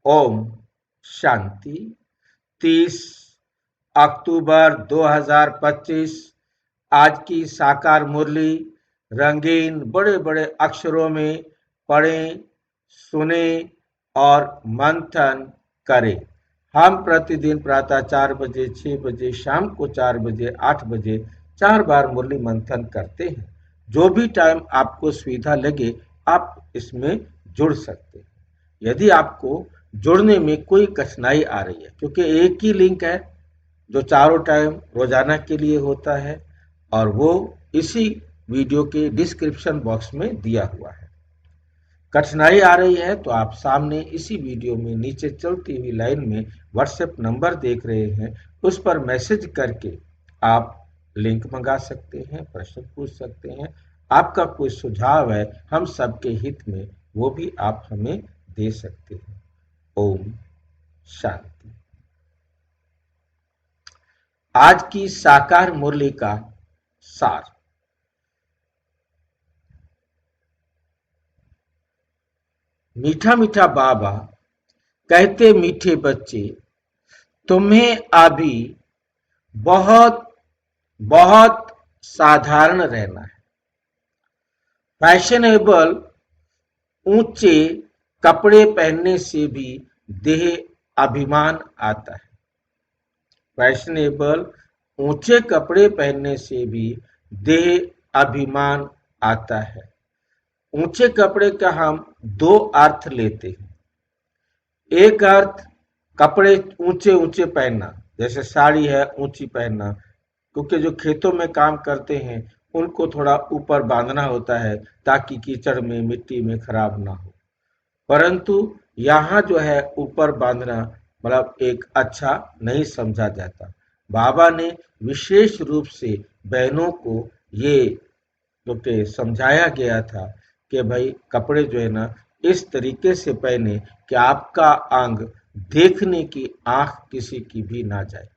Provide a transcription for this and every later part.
ओम शांति। 30 अक्टूबर 2025। आज की साकार मुरली रंगीन बड़े बड़े अक्षरों में पढ़ें, सुने और मंथन करें। हम प्रतिदिन प्रातः 4 बजे, 6 बजे, शाम को 4 बजे, 8 बजे 4 बार मुरली मंथन करते हैं। जो भी टाइम आपको सुविधा लगे आप इसमें जुड़ सकते हैं। यदि आपको जुड़ने में कोई कठिनाई आ रही है, क्योंकि एक ही लिंक है जो चारों टाइम रोजाना के लिए होता है और वो इसी वीडियो के डिस्क्रिप्शन बॉक्स में दिया हुआ है। कठिनाई आ रही है तो आप सामने इसी वीडियो में नीचे चलती हुई लाइन में व्हाट्सएप नंबर देख रहे हैं, उस पर मैसेज करके आप लिंक मंगा सकते हैं, प्रश्न पूछ सकते हैं। आपका कोई सुझाव है हम सबके हित में, वो भी आप हमें दे सकते हैं। ओम शांति। आज की साकार मुरली का सार। मीठा मीठा बाबा कहते, मीठे बच्चे तुम्हें अभी बहुत बहुत साधारण रहना है। फैशनेबल ऊंचे कपड़े पहनने से भी देह अभिमान आता है। फैशनेबल ऊंचे कपड़े पहनने से भी देह अभिमान आता है। ऊंचे कपड़े का हम दो अर्थ लेते हैं। एक अर्थ कपड़े ऊंचे ऊंचे पहनना, जैसे साड़ी है ऊंची पहनना, क्योंकि जो खेतों में काम करते हैं उनको थोड़ा ऊपर बांधना होता है ताकि कीचड़ में मिट्टी में खराब ना हो। परंतु यहाँ जो है ऊपर बांधना मतलब एक अच्छा नहीं समझा जाता। बाबा ने विशेष रूप से बहनों को ये जो कि समझाया गया था कि भाई कपड़े जो है ना इस तरीके से पहने कि आपका अंग देखने की आंख किसी की भी ना जाए।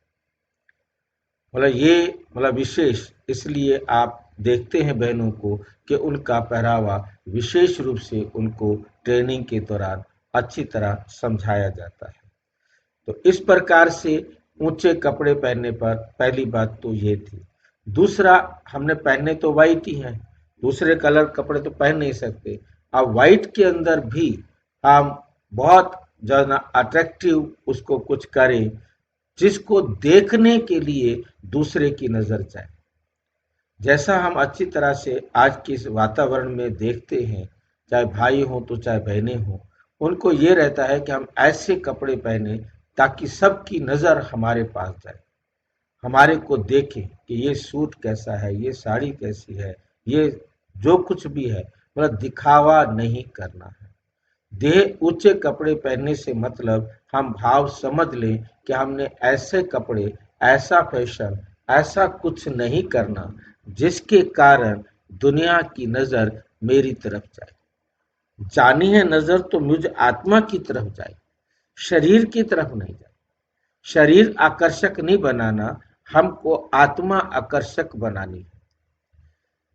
मतलब ये मतलब विशेष इसलिए आप देखते हैं बहनों को कि उनका पहरावा विशेष रूप से उनको ट्रेनिंग के दौरान अच्छी तरह समझाया जाता है। तो इस प्रकार से ऊंचे कपड़े पहनने पर पहली बात तो ये थी। दूसरा, हमने पहने तो वाइट ही हैं, दूसरे कलर कपड़े तो पहन नहीं सकते। अब वाइट के अंदर भी हम बहुत ज़्यादा अट्रैक्टिव उसको कुछ करें जिसको देखने के लिए दूसरे की नजर जाए। जैसा हम अच्छी तरह से आज के इस वातावरण में देखते हैं, चाहे भाई हो तो चाहे बहनें हो, उनको ये रहता है कि हम ऐसे कपड़े पहने ताकि सबकी नजर हमारे पास जाए, हमारे को देखें कि ये सूट कैसा है, ये साड़ी कैसी है, ये जो कुछ भी है, मतलब दिखावा नहीं करना है। देह ऊंचे कपड़े पहनने से मतलब हम भाव समझ लें कि हमने ऐसे कपड़े, ऐसा फैशन, ऐसा कुछ नहीं करना जिसके कारण दुनिया की नजर मेरी तरफ जाए। जानी है नजर तो मुझ आत्मा की तरफ जाए, शरीर की तरफ नहीं जाए। शरीर आकर्षक नहीं बनाना, हमको आत्मा आकर्षक बनानी है।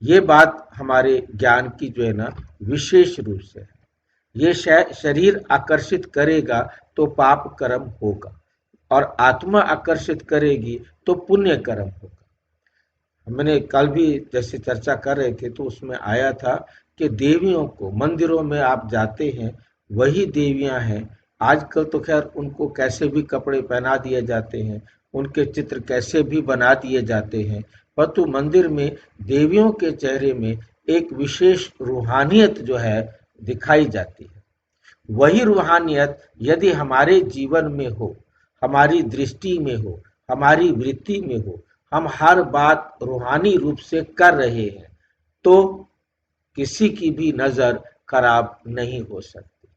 ये बात हमारे ज्ञान की जो है ना विशेष रूप से है। ये शरीर आकर्षित करेगा तो पाप कर्म होगा और आत्मा आकर्षित करेगी तो पुण्य कर्म होगा। हमने कल भी जैसे चर्चा कर रहे थे तो उसमें आया था कि देवियों को मंदिरों में आप जाते हैं, वही देवियां हैं। आजकल तो खैर उनको कैसे भी कपड़े पहना दिए जाते हैं, उनके चित्र कैसे भी बना दिए जाते हैं, परंतु मंदिर में देवियों के चेहरे में एक विशेष रूहानियत जो है दिखाई जाती है। वही रूहानियत यदि हमारे जीवन में हो, हमारी दृष्टि में हो, हमारी वृत्ति में हो, हम हर बात रूहानी रूप से कर रहे हैं, तो किसी की भी नजर खराब नहीं हो सकती।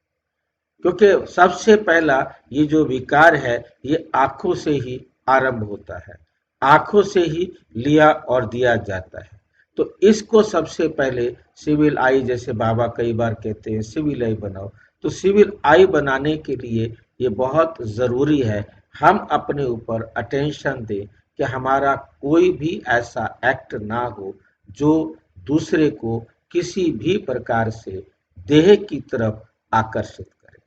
क्योंकि सबसे पहला ये जो विकार है ये आंखों से ही आरंभ होता है, आंखों से ही लिया और दिया जाता है। तो इसको सबसे पहले सिविल आई, जैसे बाबा कई बार कहते हैं सिविल आई बनाओ, तो सिविल आई बनाने के लिए ये बहुत जरूरी है हम अपने ऊपर अटेंशन दें कि हमारा कोई भी ऐसा एक्ट ना हो जो दूसरे को किसी भी प्रकार से देह की तरफ आकर्षित करे।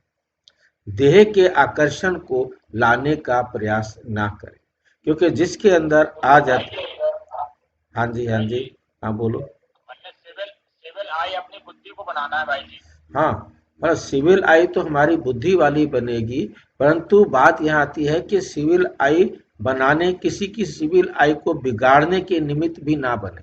देह के आकर्षण को लाने का प्रयास ना करें, क्योंकि जिसके अंदर आ जाते। हाँ जी, हाँ जी, हाँ बोलो। सिविल सिविल आई अपनी बुद्धि को बनाना है भाई जी। हाँ, पर सिविल आई तो हमारी बुद्धि वाली बनेगी, परंतु बात यहाँ आती है कि सिविल आई बनाने, किसी की सिविल आई को बिगाड़ने के निमित्त भी ना बने।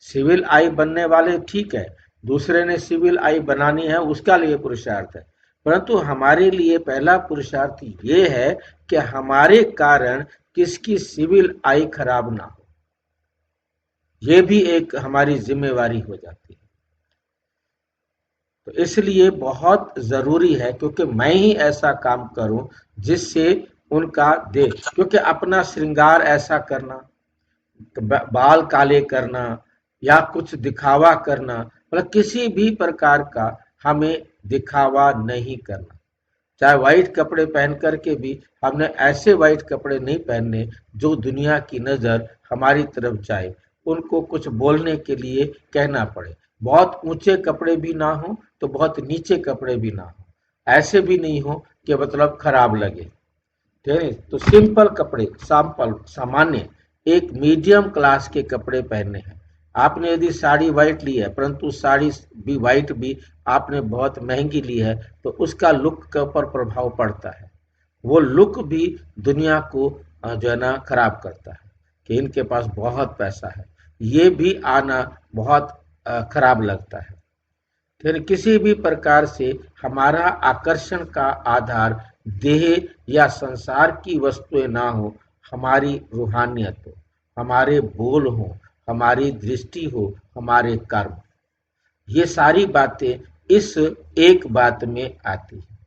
सिविल आई बनने वाले ठीक है, दूसरे ने सिविल आई बनानी है उसका लिए पुरुषार्थ है, परंतु हमारे लिए पहला पुरुषार्थ ये है कि हमारे कारण किसकी सिविल आई खराब ना हो। ये भी एक हमारी जिम्मेवारी हो जाती है। तो इसलिए बहुत जरूरी है, क्योंकि मैं ही ऐसा काम करूं जिससे उनका देख, क्योंकि अपना श्रृंगार ऐसा करना, बाल काले करना या कुछ दिखावा करना, मतलब किसी भी प्रकार का हमें दिखावा नहीं करना। चाहे व्हाइट कपड़े पहन करके भी हमने ऐसे व्हाइट कपड़े नहीं पहनने जो दुनिया की नजर हमारी तरफ जाए, उनको कुछ बोलने के लिए कहना पड़े। बहुत ऊंचे कपड़े भी ना हो तो बहुत नीचे कपड़े भी ना हो, ऐसे भी नहीं हो कि मतलब खराब लगे। ठीक है, तो सिंपल कपड़े, सैंपल सामान्य एक मीडियम क्लास के कपड़े पहनने हैं। आपने यदि साड़ी व्हाइट ली है, परंतु साड़ी भी व्हाइट भी आपने बहुत महंगी ली है, तो उसका लुक के ऊपर प्रभाव पड़ता है। वो लुक भी दुनिया को जो है ना खराब करता है कि इनके पास बहुत पैसा है, ये भी आना बहुत खराब लगता है। फिर किसी भी प्रकार से हमारा आकर्षण का आधार देह या संसार की वस्तुएं ना हो, हमारी रूहानियत हो, हमारे बोल हो, हमारी दृष्टि हो, हमारे कर्म, ये सारी बातें इस एक बात में आती है।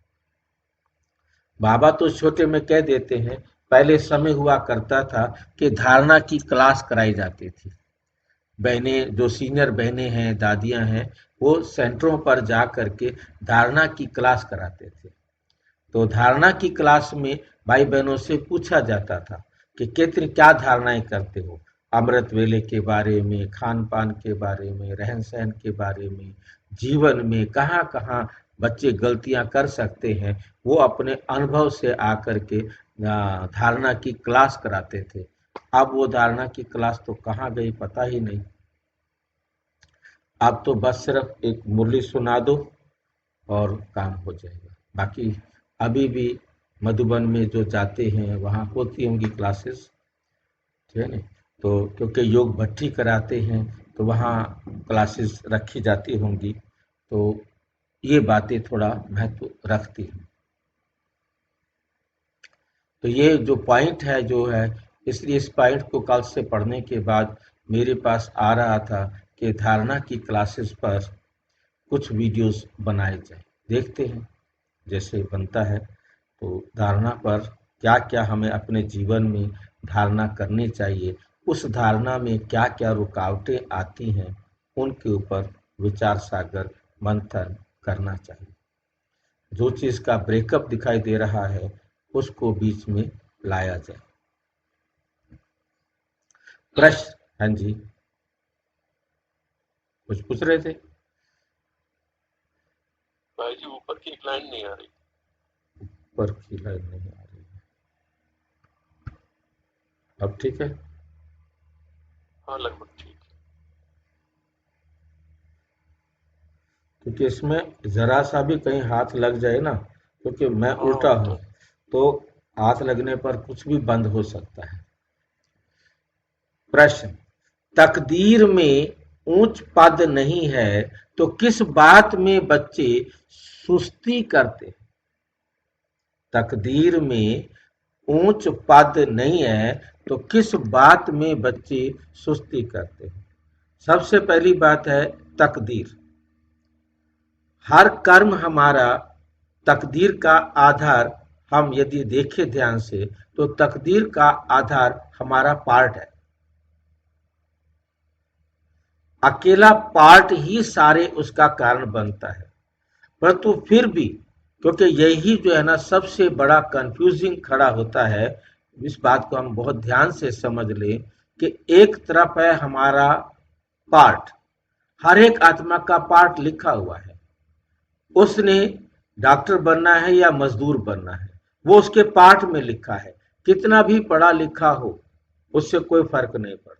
बाबा तो छोटे में कह देते हैं, पहले समय हुआ करता था कि धारणा की क्लास कराई जाती थी। बहनें, जो सीनियर बहनें हैं, दादियां हैं, वो सेंटरों पर जा करके धारणा की क्लास कराते थे। तो धारणा की क्लास में भाई बहनों से पूछा जाता था कि कितनी क्या धारणाएं करते हो, अमृत वेले के बारे में, खान पान के बारे में, रहन सहन के बारे में, जीवन में कहाँ कहाँ बच्चे गलतियां कर सकते हैं, वो अपने अनुभव से आकर के धारणा की क्लास कराते थे। अब वो धारणा की क्लास तो कहाँ गई पता ही नहीं। अब तो बस सिर्फ एक मुरली सुना दो और काम हो जाएगा। बाकी अभी भी मधुबन में जो जाते हैं वहाँ होती होंगी क्लासेस, ठीक है ना। तो क्योंकि योग भट्टी कराते हैं तो वहाँ क्लासेस रखी जाती होंगी, तो ये बातें थोड़ा महत्व रखती हैं। तो ये जो पॉइंट है जो है, इसलिए इस पॉइंट को कल से पढ़ने के बाद मेरे पास आ रहा था कि धारणा की क्लासेस पर कुछ वीडियोस बनाए जाए, देखते हैं जैसे बनता है। तो धारणा पर क्या क्या हमें अपने जीवन में धारणा करनी चाहिए, उस धारणा में क्या क्या रुकावटें आती हैं, उनके ऊपर विचार सागर मंथन करना चाहिए। जो चीज़ का ब्रेकअप दिखाई दे रहा है उसको बीच में लाया जाए। प्रश्न, हाँ जी, कुछ पूछ रहे थे? भाई जी ऊपर की एक लाइन नहीं आ रही। ऊपर की लाइन नहीं आ रही, अब ठीक है? हाँ लगभग ठीक है। क्योंकि इसमें जरा सा भी कहीं हाथ लग जाए ना, क्योंकि मैं हाँ उल्टा वो हूं, तो तो हाथ लगने पर कुछ भी बंद हो सकता है। प्रश्न, तकदीर में ऊंच पद नहीं है तो किस बात में बच्चे सुस्ती करते हैं? तकदीर में ऊंच पद नहीं है तो किस बात में बच्चे सुस्ती करते हैं? सबसे पहली बात है तकदीर। हर कर्म हमारा तकदीर का आधार, हम यदि देखें ध्यान से तो तकदीर का आधार हमारा पार्ट है। अकेला पार्ट ही सारे उसका कारण बनता है, परंतु फिर भी, क्योंकि यही जो है ना सबसे बड़ा कंफ्यूजिंग खड़ा होता है, इस बात को हम बहुत ध्यान से समझ लें कि एक तरफ है हमारा पार्ट, हर एक आत्मा का पार्ट लिखा हुआ है। उसने डॉक्टर बनना है या मजदूर बनना है, वो उसके पाठ में लिखा है। कितना भी पढ़ा लिखा हो, उससे कोई फर्क नहीं पड़ता।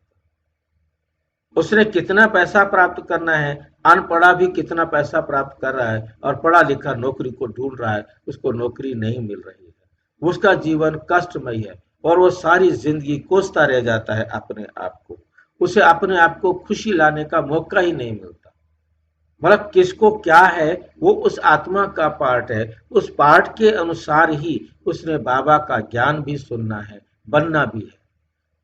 उसने कितना पैसा प्राप्त करना है, अनपढ़ा भी कितना पैसा प्राप्त कर रहा है और पढ़ा लिखा नौकरी को ढूंढ रहा है, उसको नौकरी नहीं मिल रही है, उसका जीवन कष्टमय है और वो सारी जिंदगी कोसता रह जाता है अपने आप को। उसे अपने आप को खुशी लाने का मौका ही नहीं मिलता। मतलब किसको क्या है, वो उस आत्मा का पार्ट है, उस पार्ट के अनुसार ही उसने बाबा का ज्ञान भी सुनना है, बनना भी है।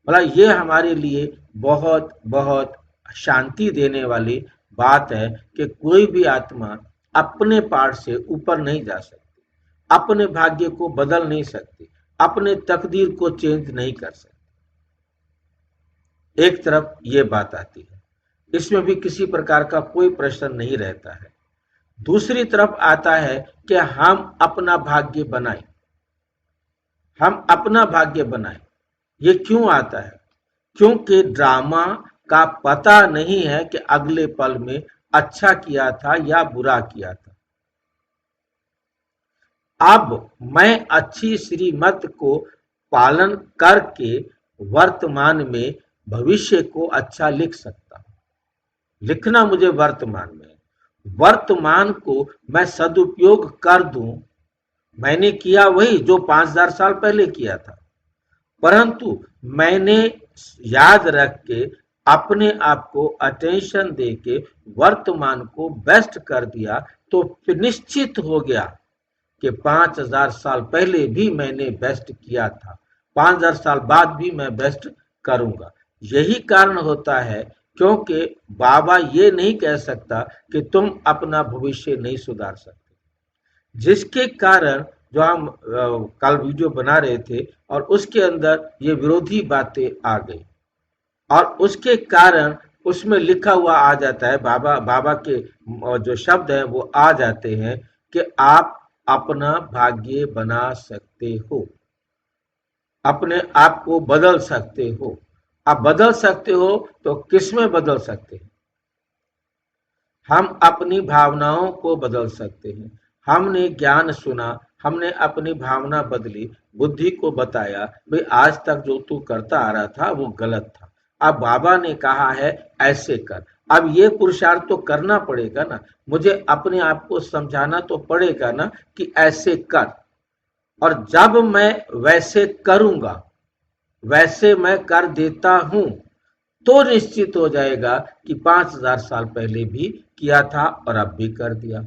मतलब ये हमारे लिए बहुत बहुत शांति देने वाली बात है कि कोई भी आत्मा अपने पार्ट से ऊपर नहीं जा सकती, अपने भाग्य को बदल नहीं सकती, अपने तकदीर को चेंज नहीं कर सकती। एक तरफ ये बात आती है, इसमें भी किसी प्रकार का कोई प्रश्न नहीं रहता है। दूसरी तरफ आता है कि हम अपना भाग्य बनाएं, हम अपना भाग्य बनाएं। ये क्यों आता है? क्योंकि ड्रामा का पता नहीं है कि अगले पल में अच्छा किया था या बुरा किया था। अब मैं अच्छी श्रीमत को पालन करके वर्तमान में भविष्य को अच्छा लिख सकता हूं। लिखना मुझे वर्तमान में, वर्तमान को मैं सदुपयोग कर दूं। मैंने किया वही जो 5000 साल पहले किया था, परंतु मैंने याद रख के अपने आप को अटेंशन दे के वर्तमान को बेस्ट कर दिया, तो फिर निश्चित हो गया कि 5000 साल पहले भी मैंने बेस्ट किया था, 5000 साल बाद भी मैं बेस्ट करूंगा। यही कारण होता है क्योंकि बाबा ये नहीं कह सकता कि तुम अपना भविष्य नहीं सुधार सकते, जिसके कारण जो हम कल वीडियो बना रहे थे और उसके अंदर ये विरोधी बातें आ गई और उसके कारण उसमें लिखा हुआ आ जाता है, बाबा बाबा के जो शब्द हैं वो आ जाते हैं कि आप अपना भाग्य बना सकते हो, अपने आप को बदल सकते हो। आप बदल सकते हो तो किस में बदल सकते हैं? हम अपनी भावनाओं को बदल सकते हैं। हमने ज्ञान सुना, हमने अपनी भावना बदली, बुद्धि को बताया भाई आज तक जो तू करता आ रहा था वो गलत था, अब बाबा ने कहा है ऐसे कर। अब ये पुरुषार्थ तो करना पड़ेगा ना, मुझे अपने आप को समझाना तो पड़ेगा ना कि ऐसे कर। और जब मैं वैसे करूंगा, वैसे मैं कर देता हूं, तो निश्चित हो जाएगा कि 5000 साल पहले भी किया था और अब भी कर दिया।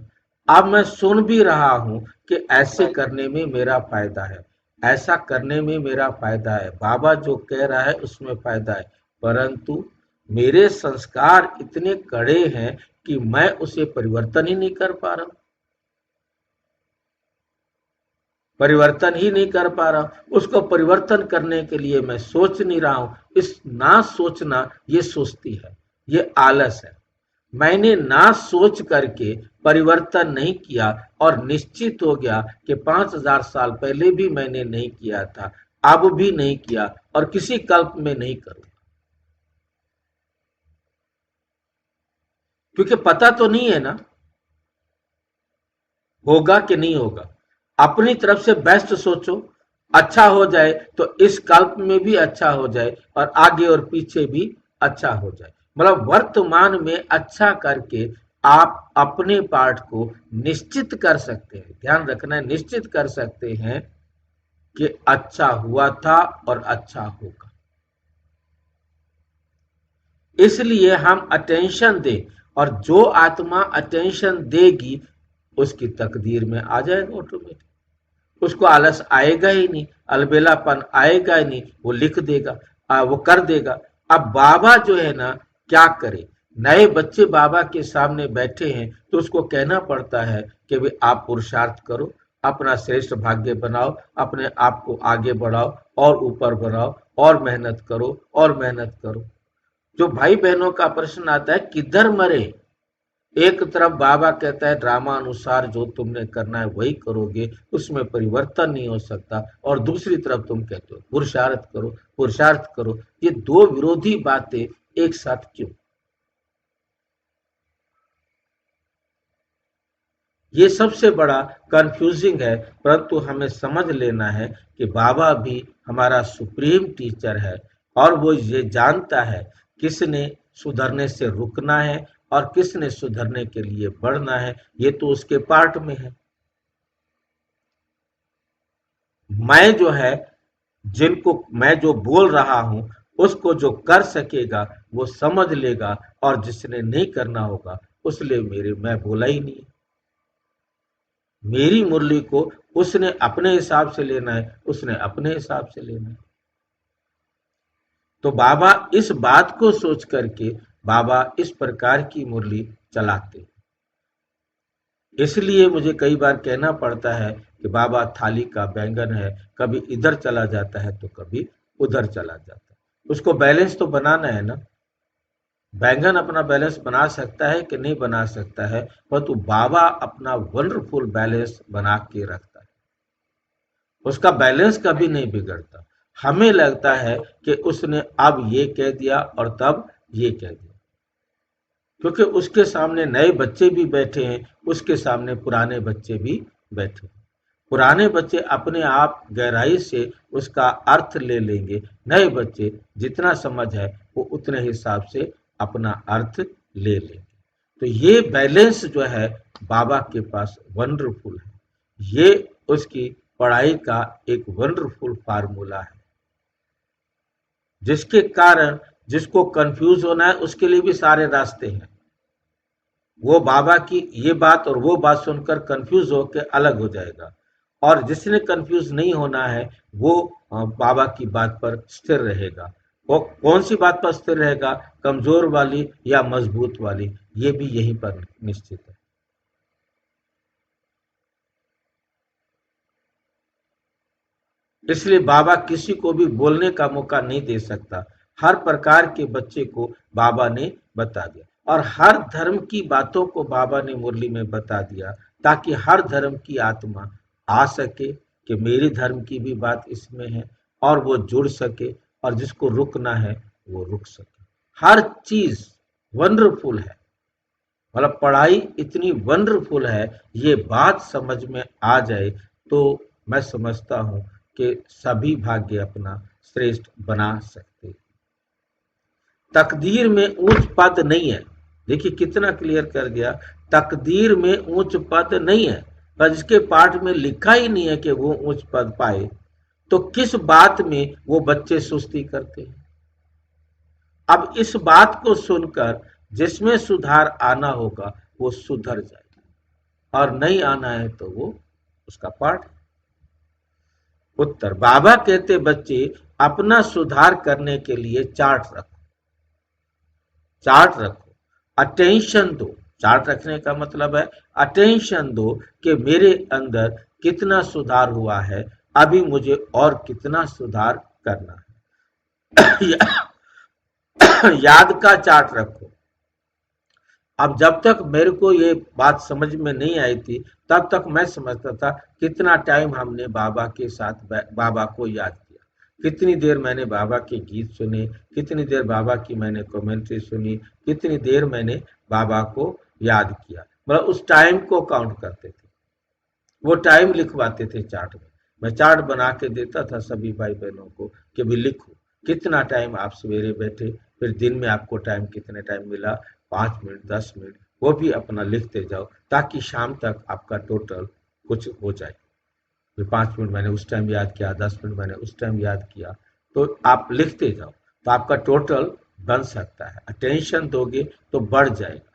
अब मैं सुन भी रहा हूं कि ऐसे करने में मेरा फायदा है, ऐसा करने में मेरा फायदा है, बाबा जो कह रहा है उसमें फायदा है, परंतु मेरे संस्कार इतने कड़े हैं कि मैं उसे परिवर्तन ही नहीं कर पा रहा हूं, परिवर्तन ही नहीं कर पा रहा हूं। उसको परिवर्तन करने के लिए मैं सोच नहीं रहा हूं। इस ना सोचना ये सुस्ती है, ये आलस है। मैंने ना सोच करके परिवर्तन नहीं किया और निश्चित हो गया कि 5000 साल पहले भी मैंने नहीं किया था, अब भी नहीं किया और किसी कल्प में नहीं करूंगा, क्योंकि पता तो नहीं है ना होगा कि नहीं होगा। अपनी तरफ से बेस्ट सोचो, अच्छा हो जाए तो इस कल्प में भी अच्छा हो जाए और आगे और पीछे भी अच्छा हो जाए। मतलब वर्तमान में अच्छा करके आप अपने पार्ट को निश्चित कर सकते हैं। ध्यान रखना है, निश्चित कर सकते हैं कि अच्छा हुआ था और अच्छा होगा। इसलिए हम अटेंशन दें और जो आत्मा अटेंशन देगी उसकी तकदीर में आ जाएगा ऑटोमेटिक। उसको आलस आएगा ही नहीं, अलबेलापन आएगा ही नहीं, वो लिख देगा, वो कर देगा। अब बाबा जो है ना क्या करे, नए बच्चे बाबा के सामने बैठे हैं तो उसको कहना पड़ता है कि भाई आप पुरुषार्थ करो, अपना श्रेष्ठ भाग्य बनाओ, अपने आप को आगे बढ़ाओ और ऊपर बढ़ाओ और मेहनत करो और मेहनत करो। जो भाई बहनों का प्रश्न आता है किधर मरे, एक तरफ बाबा कहता है ड्रामा अनुसार जो तुमने करना है वही करोगे, उसमें परिवर्तन नहीं हो सकता, और दूसरी तरफ तुम कहते हो पुरुषार्थ करो पुरुषार्थ करो। ये दो विरोधी बातें एक साथ क्यों? ये सबसे बड़ा कंफ्यूजिंग है, परंतु हमें समझ लेना है कि बाबा भी हमारा सुप्रीम टीचर है और वो ये जानता है किसने सुधरने से रुकना है और किसने सुधरने के लिए बढ़ना है। ये तो उसके पार्ट में है। मैं जो है, जिनको मैं जो बोल रहा हूं, उसको जो कर सकेगा वो समझ लेगा, और जिसने नहीं करना होगा उसलिए मेरे मैं बोला ही नहीं। मेरी मुरली को उसने अपने हिसाब से लेना है, उसने अपने हिसाब से लेना है। तो बाबा इस बात को सोच करके बाबा इस प्रकार की मुरली चलाते। इसलिए मुझे कई बार कहना पड़ता है कि बाबा थाली का बैंगन है, कभी इधर चला जाता है तो कभी उधर चला जाता है। उसको बैलेंस तो बनाना है ना। बैंगन अपना बैलेंस बना सकता है कि नहीं बना सकता है, परंतु बाबा अपना वंडरफुल बैलेंस बना के रखता है। उसका बैलेंस कभी नहीं बिगड़ता। हमें लगता है कि उसने अब ये कह दिया और तब ये कह दिया, क्योंकि उसके सामने नए बच्चे भी बैठे हैं, उसके सामने पुराने बच्चे भी बैठे हैं। पुराने बच्चे अपने आप गहराई से उसका अर्थ ले लेंगे, नए बच्चे जितना समझ है वो उतने हिसाब से अपना अर्थ ले लेंगे। तो ये बैलेंस जो है बाबा के पास वंडरफुल है। ये उसकी पढ़ाई का एक वंडरफुल फार्मूला है, जिसके कारण जिसको कंफ्यूज होना है उसके लिए भी सारे रास्ते हैं। वो बाबा की ये बात और वो बात सुनकर कंफ्यूज होकर अलग हो जाएगा, और जिसने कंफ्यूज नहीं होना है वो बाबा की बात पर स्थिर रहेगा। वो कौन सी बात पर स्थिर रहेगा, कमजोर वाली या मजबूत वाली, ये भी यहीं पर निश्चित है। इसलिए बाबा किसी को भी बोलने का मौका नहीं दे सकता। हर प्रकार के बच्चे को बाबा ने बता दिया, और हर धर्म की बातों को बाबा ने मुरली में बता दिया, ताकि हर धर्म की आत्मा आ सके कि मेरे धर्म की भी बात इसमें है, और वो जुड़ सके, और जिसको रुकना है वो रुक सके। हर चीज वंडरफुल है, मतलब पढ़ाई इतनी वंडरफुल है। ये बात समझ में आ जाए तो मैं समझता हूं कि सभी भाग्य अपना श्रेष्ठ बना सकते। तकदीर में ऊंच पद नहीं है। देखिए कितना क्लियर कर दिया। तकदीर में ऊंच पद नहीं है, पर जिसके पाठ में लिखा ही नहीं है कि वो ऊंच पद पाए, तो किस बात में वो बच्चे सुस्ती करते हैं। अब इस बात को सुनकर जिसमें सुधार आना होगा वो सुधर जाएगा, और नहीं आना है तो वो उसका पाठ। उत्तर, बाबा कहते बच्चे अपना सुधार करने के लिए चार्ट रखो। चार्ट रखो, अटेंशन दो। चार्ट रखने का मतलब है अटेंशन दो कि मेरे अंदर कितना सुधार हुआ है, अभी मुझे और कितना सुधार करना है। याद का चार्ट रखो। अब जब तक मेरे को ये बात समझ में नहीं आई थी, तब तक मैं समझता था कितना टाइम हमने बाबा के साथ बाबा को याद किया, कितनी देर मैंने बाबा के गीत सुने, कितनी देर बाबा की मैंने कमेंट्री सुनी, कितनी देर मैंने बाबा को याद किया। मतलब उस टाइम को काउंट करते थे, वो टाइम लिखवाते थे चार्ट में। मैं चार्ट बना के देता था सभी भाई बहनों को कि भी लिखो कितना टाइम आप सवेरे बैठे, फिर दिन में आपको टाइम कितने टाइम मिला, 5 मिनट 10 मिनट, वो भी अपना लिखते जाओ, ताकि शाम तक आपका टोटल कुछ हो जाए। फिर 5 मिनट मैंने उस टाइम याद किया, 10 मिनट मैंने उस टाइम याद किया, तो आप लिखते जाओ तो आपका टोटल बन सकता है। अटेंशन दोगे तो बढ़ जाएगा।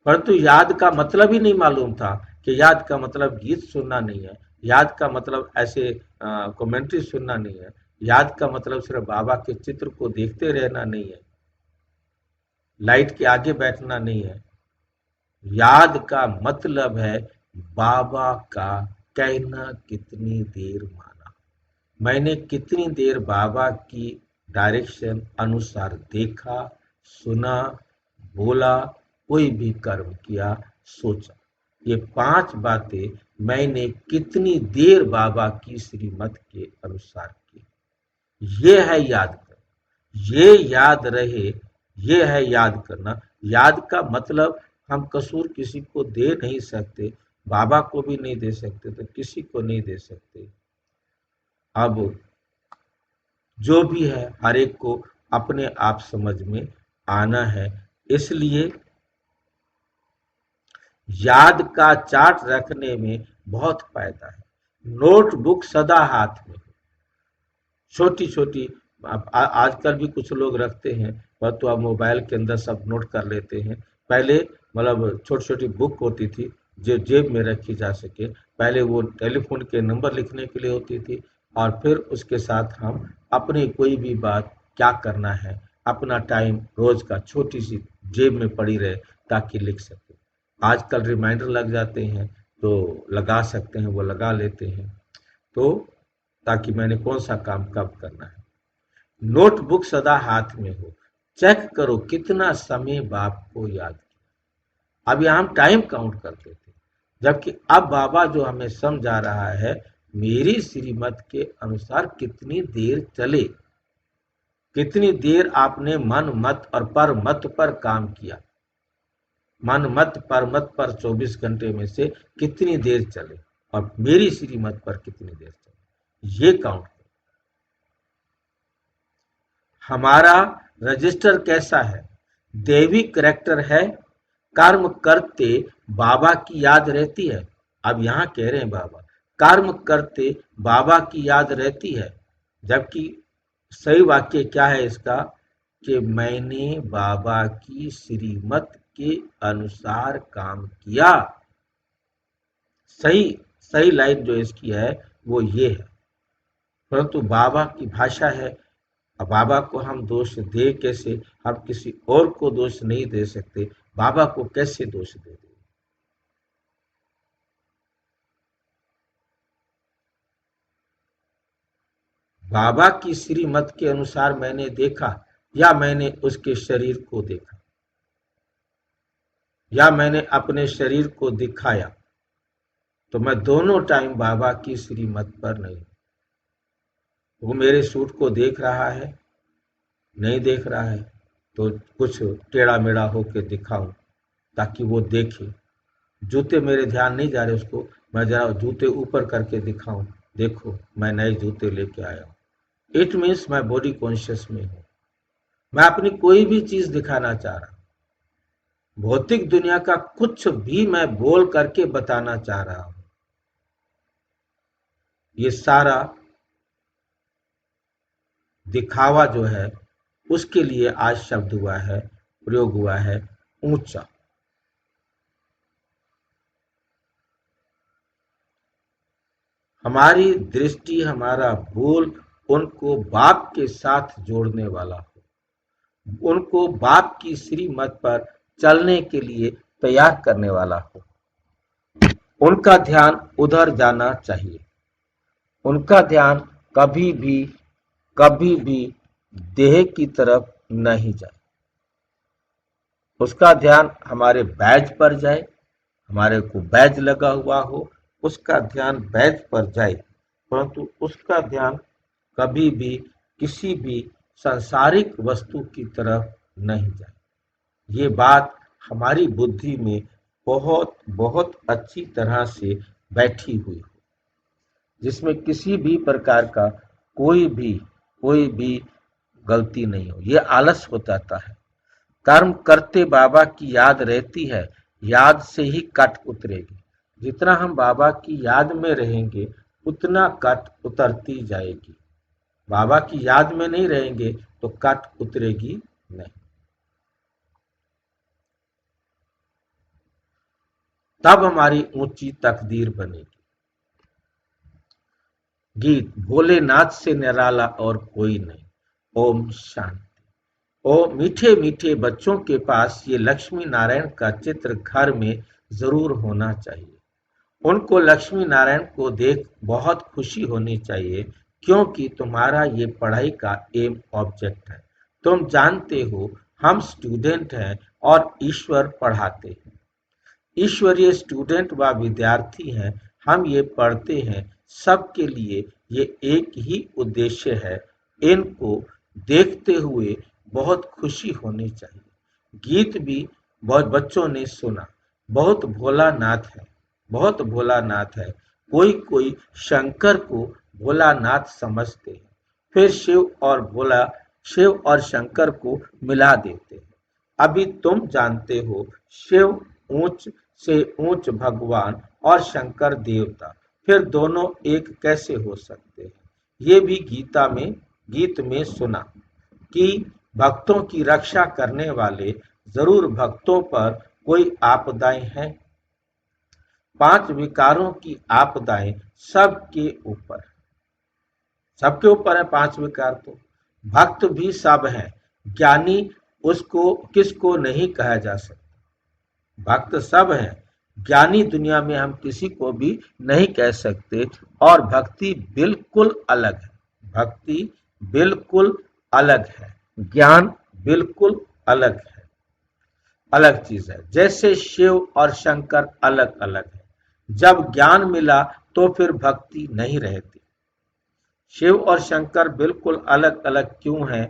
परंतु याद का मतलब ही नहीं मालूम था कि याद का मतलब गीत सुनना नहीं है, याद का मतलब ऐसे कमेंट्री सुनना नहीं है, याद का मतलब सिर्फ बाबा के चित्र को देखते रहना नहीं है, लाइट के आगे बैठना नहीं है। याद का मतलब है बाबा का कहना कितनी देर माना, मैंने कितनी देर बाबा की डायरेक्शन अनुसार देखा, सुना, बोला, कोई भी कर्म किया, सोचा। ये 5 बातें मैंने कितनी देर बाबा की श्रीमत के अनुसार की। ये है याद करना, ये याद रहे, ये है याद करना। याद का मतलब हम कसूर किसी को दे नहीं सकते, बाबा को भी नहीं दे सकते तो किसी को नहीं दे सकते। अब जो भी है हर एक को अपने आप समझ में आना है, इसलिए याद का चार्ट रखने में बहुत फायदा है। नोटबुक सदा हाथ में, छोटी छोटी, आजकल भी कुछ लोग रखते हैं, पर तो अब मोबाइल के अंदर सब नोट कर लेते हैं। पहले मतलब छोटी छोटी बुक होती थी जो जेब में रखी जा सके। पहले वो टेलीफोन के नंबर लिखने के लिए होती थी, और फिर उसके साथ हम अपनी कोई भी बात क्या करना है, अपना टाइम रोज का छोटी सी जेब में पड़ी रहे ताकि लिख सके। आजकल रिमाइंडर लग जाते हैं तो लगा सकते हैं, वो लगा लेते हैं, तो ताकि मैंने कौन सा काम कब करना है। नोटबुक सदा हाथ में हो, चेक करो कितना समय बाप को याद किया। अब यहाँ हम टाइम काउंट करते थे, जबकि अब बाबा जो हमें समझा रहा है, मेरी श्रीमत के अनुसार कितनी देर चले, कितनी देर आपने मन मत और पर मत पर काम किया, मन मत पर मत पर 24 घंटे में से कितनी देर चले, और मेरी श्रीमत पर कितनी देर चले, ये काउंट। हमारा रजिस्टर कैसा है? देवी करेक्टर है, कर्म करते बाबा की याद रहती है। अब यहाँ कह रहे हैं बाबा, कर्म करते बाबा की याद रहती है, जबकि सही वाक्य क्या है इसका, कि मैंने बाबा की श्रीमत के अनुसार काम किया। सही सही लाइन जो इसकी है वो ये है। परंतु बाबा की भाषा है, अब बाबा को हम दोष दे कैसे? हम किसी और को दोष नहीं दे सकते, बाबा को कैसे दोष दे दें? बाबा की श्रीमत के अनुसार मैंने देखा, या मैंने उसके शरीर को देखा, या मैंने अपने शरीर को दिखाया, तो मैं दोनों टाइम बाबा की श्रीमत पर नहीं। वो मेरे सूट को देख रहा है, नहीं देख रहा है, तो कुछ टेढ़ा मेढ़ा होके दिखाऊं ताकि वो देखे। जूते मेरे ध्यान नहीं जा रहे उसको, मैं जरा जूते ऊपर करके दिखाऊं, देखो मैं नए जूते लेके आया हूं। इट मीन्स मैं बॉडी कॉन्शियस में हूं, मैं अपनी कोई भी चीज दिखाना चाह रहा हूं, भौतिक दुनिया का कुछ भी मैं बोल करके बताना चाह रहा हूं। ये सारा दिखावा जो है उसके लिए आज शब्द हुआ है, प्रयोग हुआ है ऊंचा। हमारी दृष्टि, हमारा बोल उनको बाप के साथ जोड़ने वाला हो, उनको बाप की श्रीमत पर चलने के लिए तैयार करने वाला हो। उनका ध्यान उधर जाना चाहिए, उनका ध्यान कभी भी देह की तरफ नहीं जाए। उसका ध्यान हमारे बैज पर जाए, हमारे को बैज लगा हुआ हो, उसका ध्यान बैज पर जाए, परंतु उसका ध्यान कभी भी किसी भी सांसारिक वस्तु की तरफ नहीं जाए। ये बात हमारी बुद्धि में बहुत बहुत अच्छी तरह से बैठी हुई हो, जिसमें किसी भी प्रकार का कोई भी गलती नहीं हो। ये आलस हो जाता है। कर्म करते बाबा की याद रहती है, याद से ही कट उतरेगी। जितना हम बाबा की याद में रहेंगे उतना कट उतरती जाएगी। बाबा की याद में नहीं रहेंगे तो कट उतरेगी नहीं। तब हमारी ऊंची तकदीर बनेगी। गीत, भोलेनाथ से निराला और कोई नहीं। ओम शांति। ओ मीठे मीठे बच्चों के पास ये लक्ष्मी नारायण का चित्र घर में जरूर होना चाहिए। उनको लक्ष्मी नारायण को देख बहुत खुशी होनी चाहिए, क्योंकि तुम्हारा ये पढ़ाई का एम ऑब्जेक्ट है। तुम जानते हो हम स्टूडेंट हैं और ईश्वर पढ़ाते हैं। ईश्वरीय स्टूडेंट व विद्यार्थी हैं, हम ये पढ़ते हैं। सबके लिए ये एक ही उद्देश्य है, इनको देखते हुए बहुत खुशी होनी चाहिए। गीत भी बहुत बच्चों ने सुना, बहुत भोला नाथ है, बहुत भोलानाथ है। कोई कोई शंकर को भोलानाथ समझते हैं, फिर शिव और शंकर को मिला देते हैं। अभी तुम जानते हो, शिव ऊंच से ऊंच भगवान और शंकर देवता, फिर दोनों एक कैसे हो सकते हैं? ये भी गीत में सुना कि भक्तों की रक्षा करने वाले जरूर भक्तों पर कोई आपदाएं हैं। 5 विकारों की आपदाएं सबके ऊपर है। 5 विकार तो भक्त भी सब हैं। ज्ञानी उसको किसको नहीं कहा जा सकता। भक्त सब हैं, ज्ञानी दुनिया में हम किसी को भी नहीं कह सकते। और भक्ति बिल्कुल अलग है। भक्ति बिल्कुल अलग है। ज्ञान बिल्कुल अलग है, अलग चीज है। जैसे शिव और शंकर अलग अलग है, जब ज्ञान मिला तो फिर भक्ति नहीं रहती। शिव और शंकर बिल्कुल अलग अलग क्यों हैं?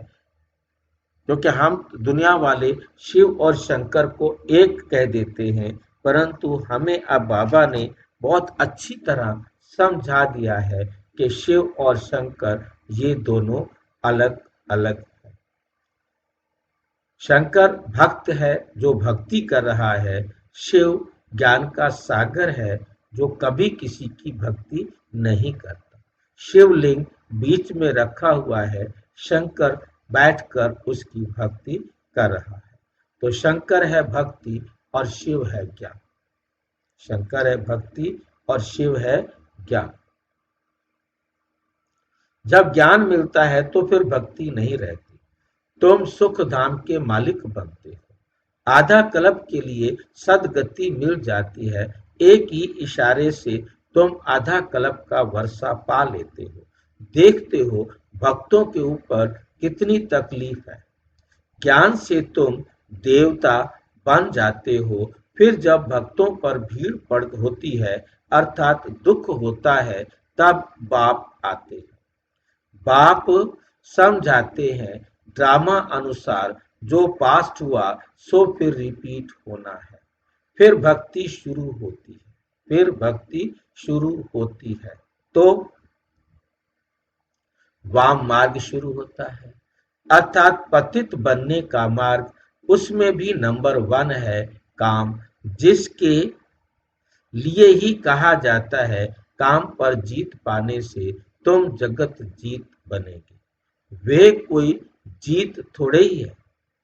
क्योंकि हम दुनिया वाले शिव और शंकर को एक कह देते हैं, परंतु हमें अब बाबा ने बहुत अच्छी तरह समझा दिया है कि शिव और शंकर ये दोनों अलग अलग हैं। शंकर भक्त है जो भक्ति कर रहा है। शिव ज्ञान का सागर है जो कभी किसी की भक्ति नहीं करता। शिवलिंग बीच में रखा हुआ है, शंकर बैठकर उसकी भक्ति कर रहा है। तो शंकर है भक्ति और शिव है ज्ञान। शंकर है भक्ति और शिव है ज्ञान। जब ज्ञान मिलता है तो फिर भक्ति नहीं रहती। तुम सुख धाम के मालिक बनते हो। आधा कल्प के लिए सदगति मिल जाती है। एक ही इशारे से तुम आधा कल्प का वर्षा पा लेते हो। देखते हो भक्तों के ऊपर कितनी तकलीफ है। ज्ञान से तुम देवता बन जाते हो। फिर जब भक्तों पर भीड़ पड़ होती है, अर्थात दुख होता है, तब बाप आते हैं। बाप समझाते हैं ड्रामा अनुसार, जो पास्ट हुआ सो फिर रिपीट होना है। फिर भक्ति शुरू होती है। फिर भक्ति शुरू होती है तो वाम मार्ग शुरू होता है, अर्थात पतित बनने का मार्ग। उसमें भी नंबर 1 है काम, जिसके लिए ही कहा जाता है काम पर जीत पाने से तुम जगत जीत बनेगे। वे कोई जीत थोड़े ही है।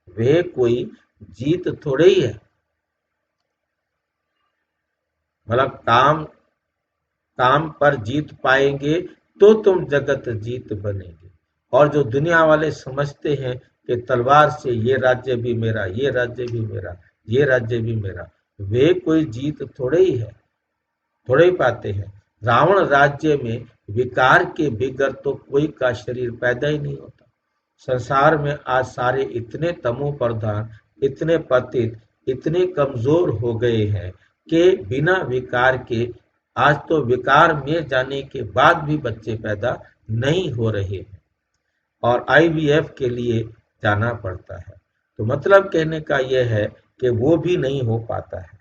वे कोई जीत थोड़े ही है। मतलब काम पर जीत पाएंगे तो तुम जगत जीत बनेंगे। और जो दुनिया वाले समझते हैं कि तलवार से ये राज्य भी मेरा, ये राज्य भी मेरा, ये राज्य भी मेरा, वे कोई जीत थोड़े ही है, थोड़े ही पाते हैं। रावण राज्य में विकार के बिगर तो कोई का शरीर पैदा ही नहीं होता। संसार में आज सारे इतने तमो प्रधान, इतने पतित, इतने कमजोर हो गए हैं कि बिना विकार के, आज तो विकार में जाने के बाद भी बच्चे पैदा नहीं हो रहे हैं और आईवीएफ के लिए जाना पड़ता है। तो मतलब कहने का यह है कि वो भी नहीं हो पाता है।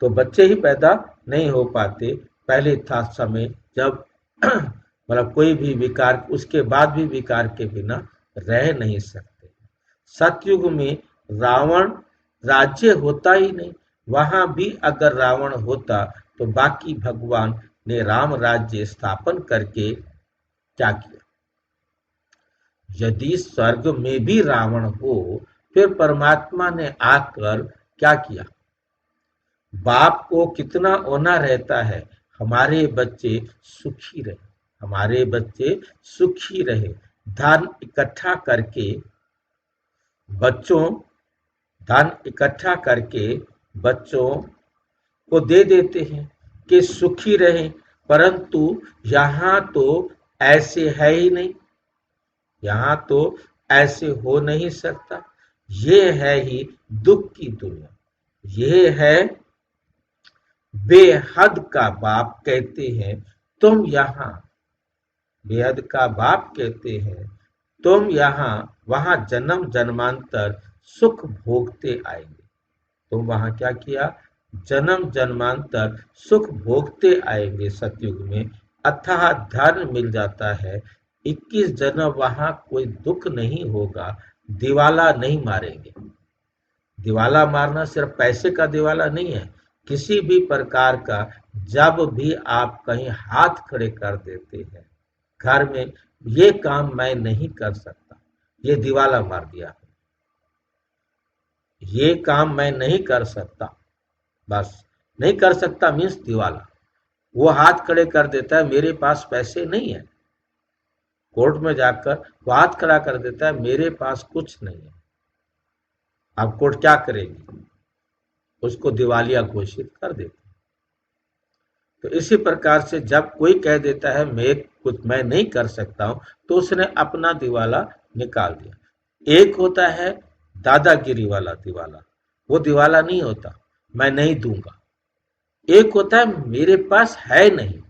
तो बच्चे ही पैदा नहीं हो पाते। पहले था समय जब मतलब कोई भी विकार, उसके बाद भी विकार के बिना रह नहीं सकते। सतयुग में रावण राज्य होता ही नहीं। वहां भी अगर रावण होता तो बाकी भगवान ने राम राज्य स्थापन करके क्या किया? यदि स्वर्ग में भी रावण हो, फिर परमात्मा ने आकर क्या किया? बाप को कितना होना रहता है, हमारे बच्चे सुखी रहे, हमारे बच्चे सुखी रहे। धन इकट्ठा करके बच्चों धन इकट्ठा करके बच्चों को दे देते हैं कि सुखी रहें, परंतु यहाँ तो ऐसे है ही नहीं। यहाँ तो ऐसे हो नहीं सकता। ये है ही दुख की दुनिया। ये है बेहद का बाप कहते हैं तुम यहाँ, बेहद का बाप कहते हैं तुम यहाँ, वहां जन्म जन्मांतर सुख भोगते आएंगे। तुम वहां क्या किया? जन्म जन्मांतर सुख भोगते आएंगे। सतयुग में अथाह धन मिल जाता है, 21 जन्म वहां कोई दुख नहीं होगा, दिवाला नहीं मारेंगे। दिवाला मारना सिर्फ पैसे का दिवाला नहीं है, किसी भी प्रकार का। जब भी आप कहीं हाथ खड़े कर देते हैं घर में, ये काम मैं नहीं कर सकता, ये दिवाला मार दिया। ये काम मैं नहीं कर सकता, बस नहीं कर सकता मीन्स दिवाला। वो हाथ खड़े कर देता है, मेरे पास पैसे नहीं है। कोर्ट में जाकर वो हाथ खड़ा कर देता है, मेरे पास कुछ नहीं है। अब कोर्ट क्या करेगी? उसको दिवालिया घोषित कर देती। तो इसी प्रकार से जब कोई कह देता है मैं नहीं कर सकता हूं, तो उसने अपना दिवाला निकाल दिया। एक होता है दादागिरी वाला दिवाला, वो दिवाला नहीं होता, मैं नहीं दूंगा। एक होता है मेरे पास है नहीं,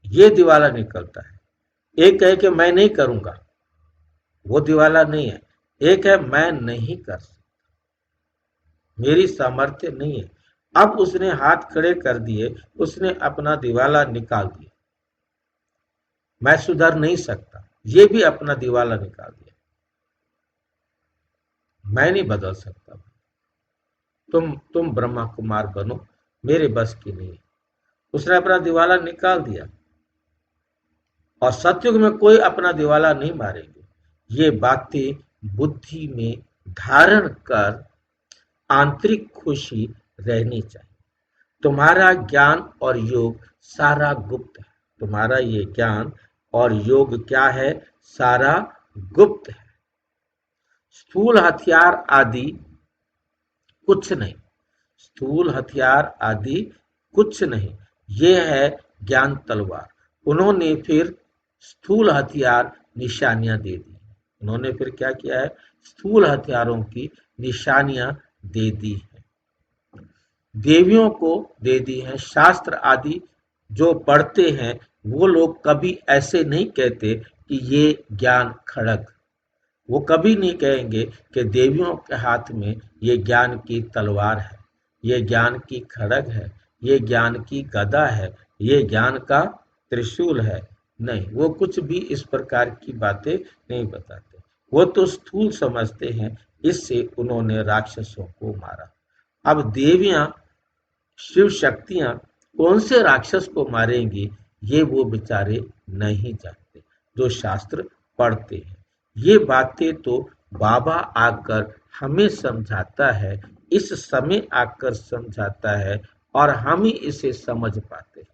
ये दिवाला निकलता है। एक है कि मैं नहीं करूंगा, वो दिवाला नहीं है। एक है मैं नहीं कर सकता, मेरी सामर्थ्य नहीं है। अब उसने हाथ खड़े कर दिए, उसने अपना दिवाला निकाल दिया, मैं सुधर नहीं सकता, ये भी अपना दिवाला निकाल दिया, मैं नहीं बदल सकता। तुम ब्रह्मा कुमार बनो, मेरे बस की नहीं है। उसने अपना दिवाला निकाल दिया। और सतयुग में कोई अपना दिवाला नहीं मारेंगे। ये बातें बुद्धि में धारण कर आंतरिक खुशी रहनी चाहिए। तुम्हारा ज्ञान और योग सारा गुप्त है। तुम्हारा ये ज्ञान और योग क्या है? सारा गुप्त है। स्थूल हथियार आदि कुछ नहीं, स्थूल हथियार आदि कुछ नहीं, ये है ज्ञान तलवार। उन्होंने फिर स्थूल हथियार निशानियां दे दी। उन्होंने फिर क्या किया है? स्थूल हथियारों की निशानियां दे दी है, देवियों को दे दी है। शास्त्र आदि जो पढ़ते हैं वो लोग कभी ऐसे नहीं कहते कि ये ज्ञान खड़ग। वो कभी नहीं कहेंगे कि देवियों के हाथ में ये ज्ञान की तलवार है, ये ज्ञान की खड़ग है, ये ज्ञान की गदा है, ये ज्ञान का त्रिशूल है। नहीं, वो कुछ भी इस प्रकार की बातें नहीं बताते। वो तो स्थूल समझते हैं, इससे उन्होंने राक्षसों को मारा। अब देवियां, शिव शक्तियां कौन से राक्षस को मारेंगी, ये वो बेचारे नहीं जानते जो शास्त्र पढ़ते हैं। ये बातें तो बाबा आकर हमें समझाता है, इस समय आकर समझाता है, और हम ही इसे समझ पाते हैं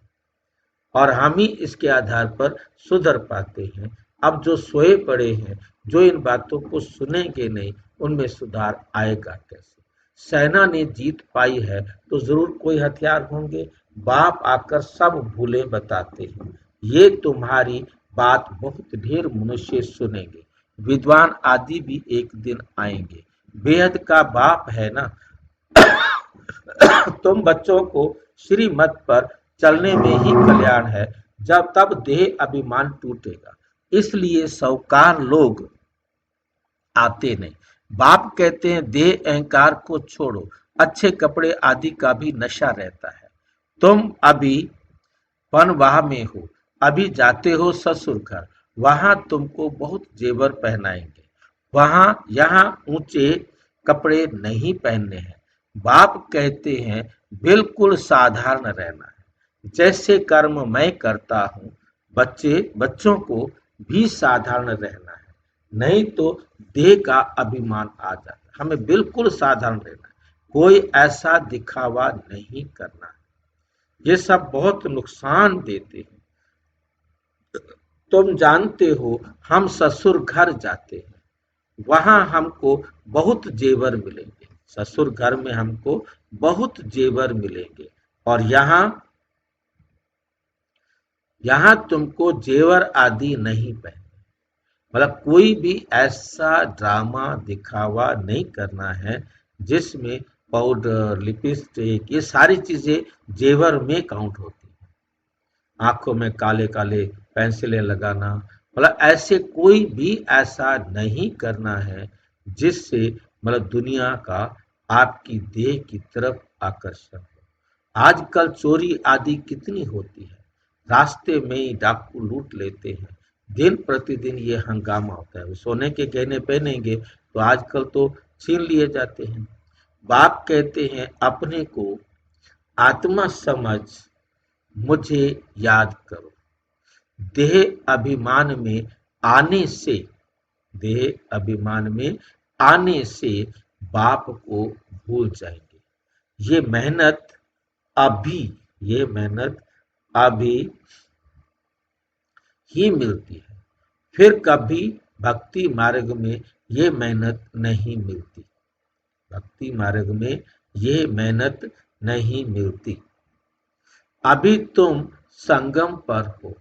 और हम ही इसके आधार पर सुधर पाते हैं। अब जो सोए पड़े हैं, जो इन बातों को सुनेंगे नहीं, उनमें सुधार आएगा कैसे? सेना ने जीत पाई है तो जरूर कोई हथियार होंगे। बाप आकर सब भूले बताते हैं। ये तुम्हारी बात बहुत ढेर मनुष्य सुनेंगे, विद्वान आदि भी एक दिन आएंगे। बेहद का बाप है ना। तुम बच्चों को श्रीमत पर चलने में ही कल्याण है, जब तब देह अभिमान टूटेगा। इसलिए साहूकार लोग आते नहीं। बाप कहते हैं देह अहंकार को छोड़ो, अच्छे कपड़े आदि का भी नशा रहता है। तुम अभी पनवाह में हो, अभी जाते हो ससुर घर, वहां तुमको बहुत जेवर पहनाएंगे। वहां यहाँ ऊंचे कपड़े नहीं पहनने हैं। बाप कहते हैं बिल्कुल साधारण रहना है, जैसे कर्म मैं करता हूँ। बच्चों को भी साधारण रहना है, नहीं तो देह का अभिमान आ जाता है। हमें बिल्कुल साधारण रहना है, कोई ऐसा दिखावा नहीं करना है। ये सब बहुत नुकसान देते हैं। तुम जानते हो हम ससुर घर जाते हैं, वहां हमको बहुत जेवर मिलेंगे। ससुर घर में हमको बहुत जेवर मिलेंगे, और यहाँ तुमको जेवर आदि नहीं पहने। मतलब कोई भी ऐसा ड्रामा दिखावा नहीं करना है जिसमें पाउडर, लिपस्टिक, ये सारी चीजें जेवर में काउंट होती हैं। आंखों में काले काले पेंसिलें लगाना, मतलब ऐसे कोई भी ऐसा नहीं करना है जिससे मतलब दुनिया का आपकी देह की तरफ आकर्षण हो। आजकल चोरी आदि कितनी होती है, रास्ते में ही डाकू लूट लेते हैं, दिन प्रतिदिन ये हंगामा होता है। सोने के गहने पहनेंगे तो आजकल तो छीन लिए जाते हैं। बाप कहते हैं अपने को आत्मा समझ मुझे याद करो। देह अभिमान में आने से देह अभिमान में आने से बाप को भूल जाएंगे। ये मेहनत अभी ये मेहनत अभी ही मिलती है, फिर कभी भक्ति मार्ग में ये मेहनत नहीं मिलती। भक्ति मार्ग में ये मेहनत नहीं मिलती। अभी तुम संगम पर हो,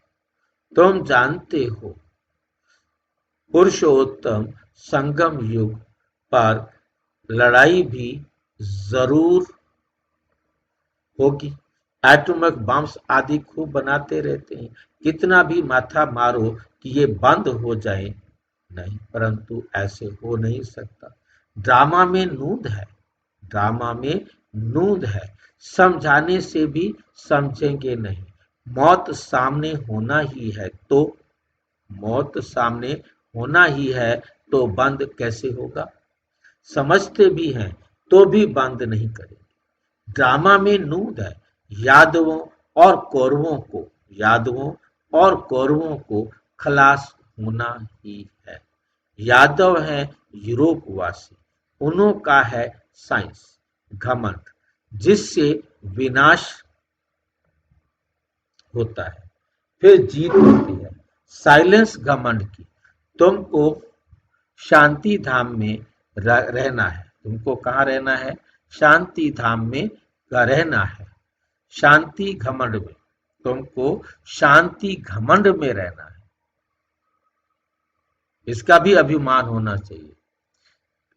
तुम जानते हो पुरुषोत्तम संगम युग पर लड़ाई भी जरूर होगी। एटॉमिक बम्स आदि खूब बनाते रहते हैं, कितना भी माथा मारो कि ये बंद हो जाए, नहीं, परंतु ऐसे हो नहीं सकता। ड्रामा में नूंद है, ड्रामा में नूंद है, समझाने से भी समझेंगे नहीं। मौत सामने होना ही है तो मौत सामने होना ही है तो बंद कैसे होगा। समझते भी हैं तो भी बंद नहीं करेंगे। ड्रामा में नूंद है, यादवों और कौरवों को खलास होना ही है। यादव है यूरोपवासी, उन्हों का है साइंस घमंड, जिससे विनाश होता है फिर जीत होती है। साइलेंस घमंड की। तुमको शांति धाम में रहना है। तुमको कहाँ रहना है? शांति धाम में रहना है। शांति घमंड में। तुमको शांति घमंड में रहना है। इसका भी अभिमान होना चाहिए।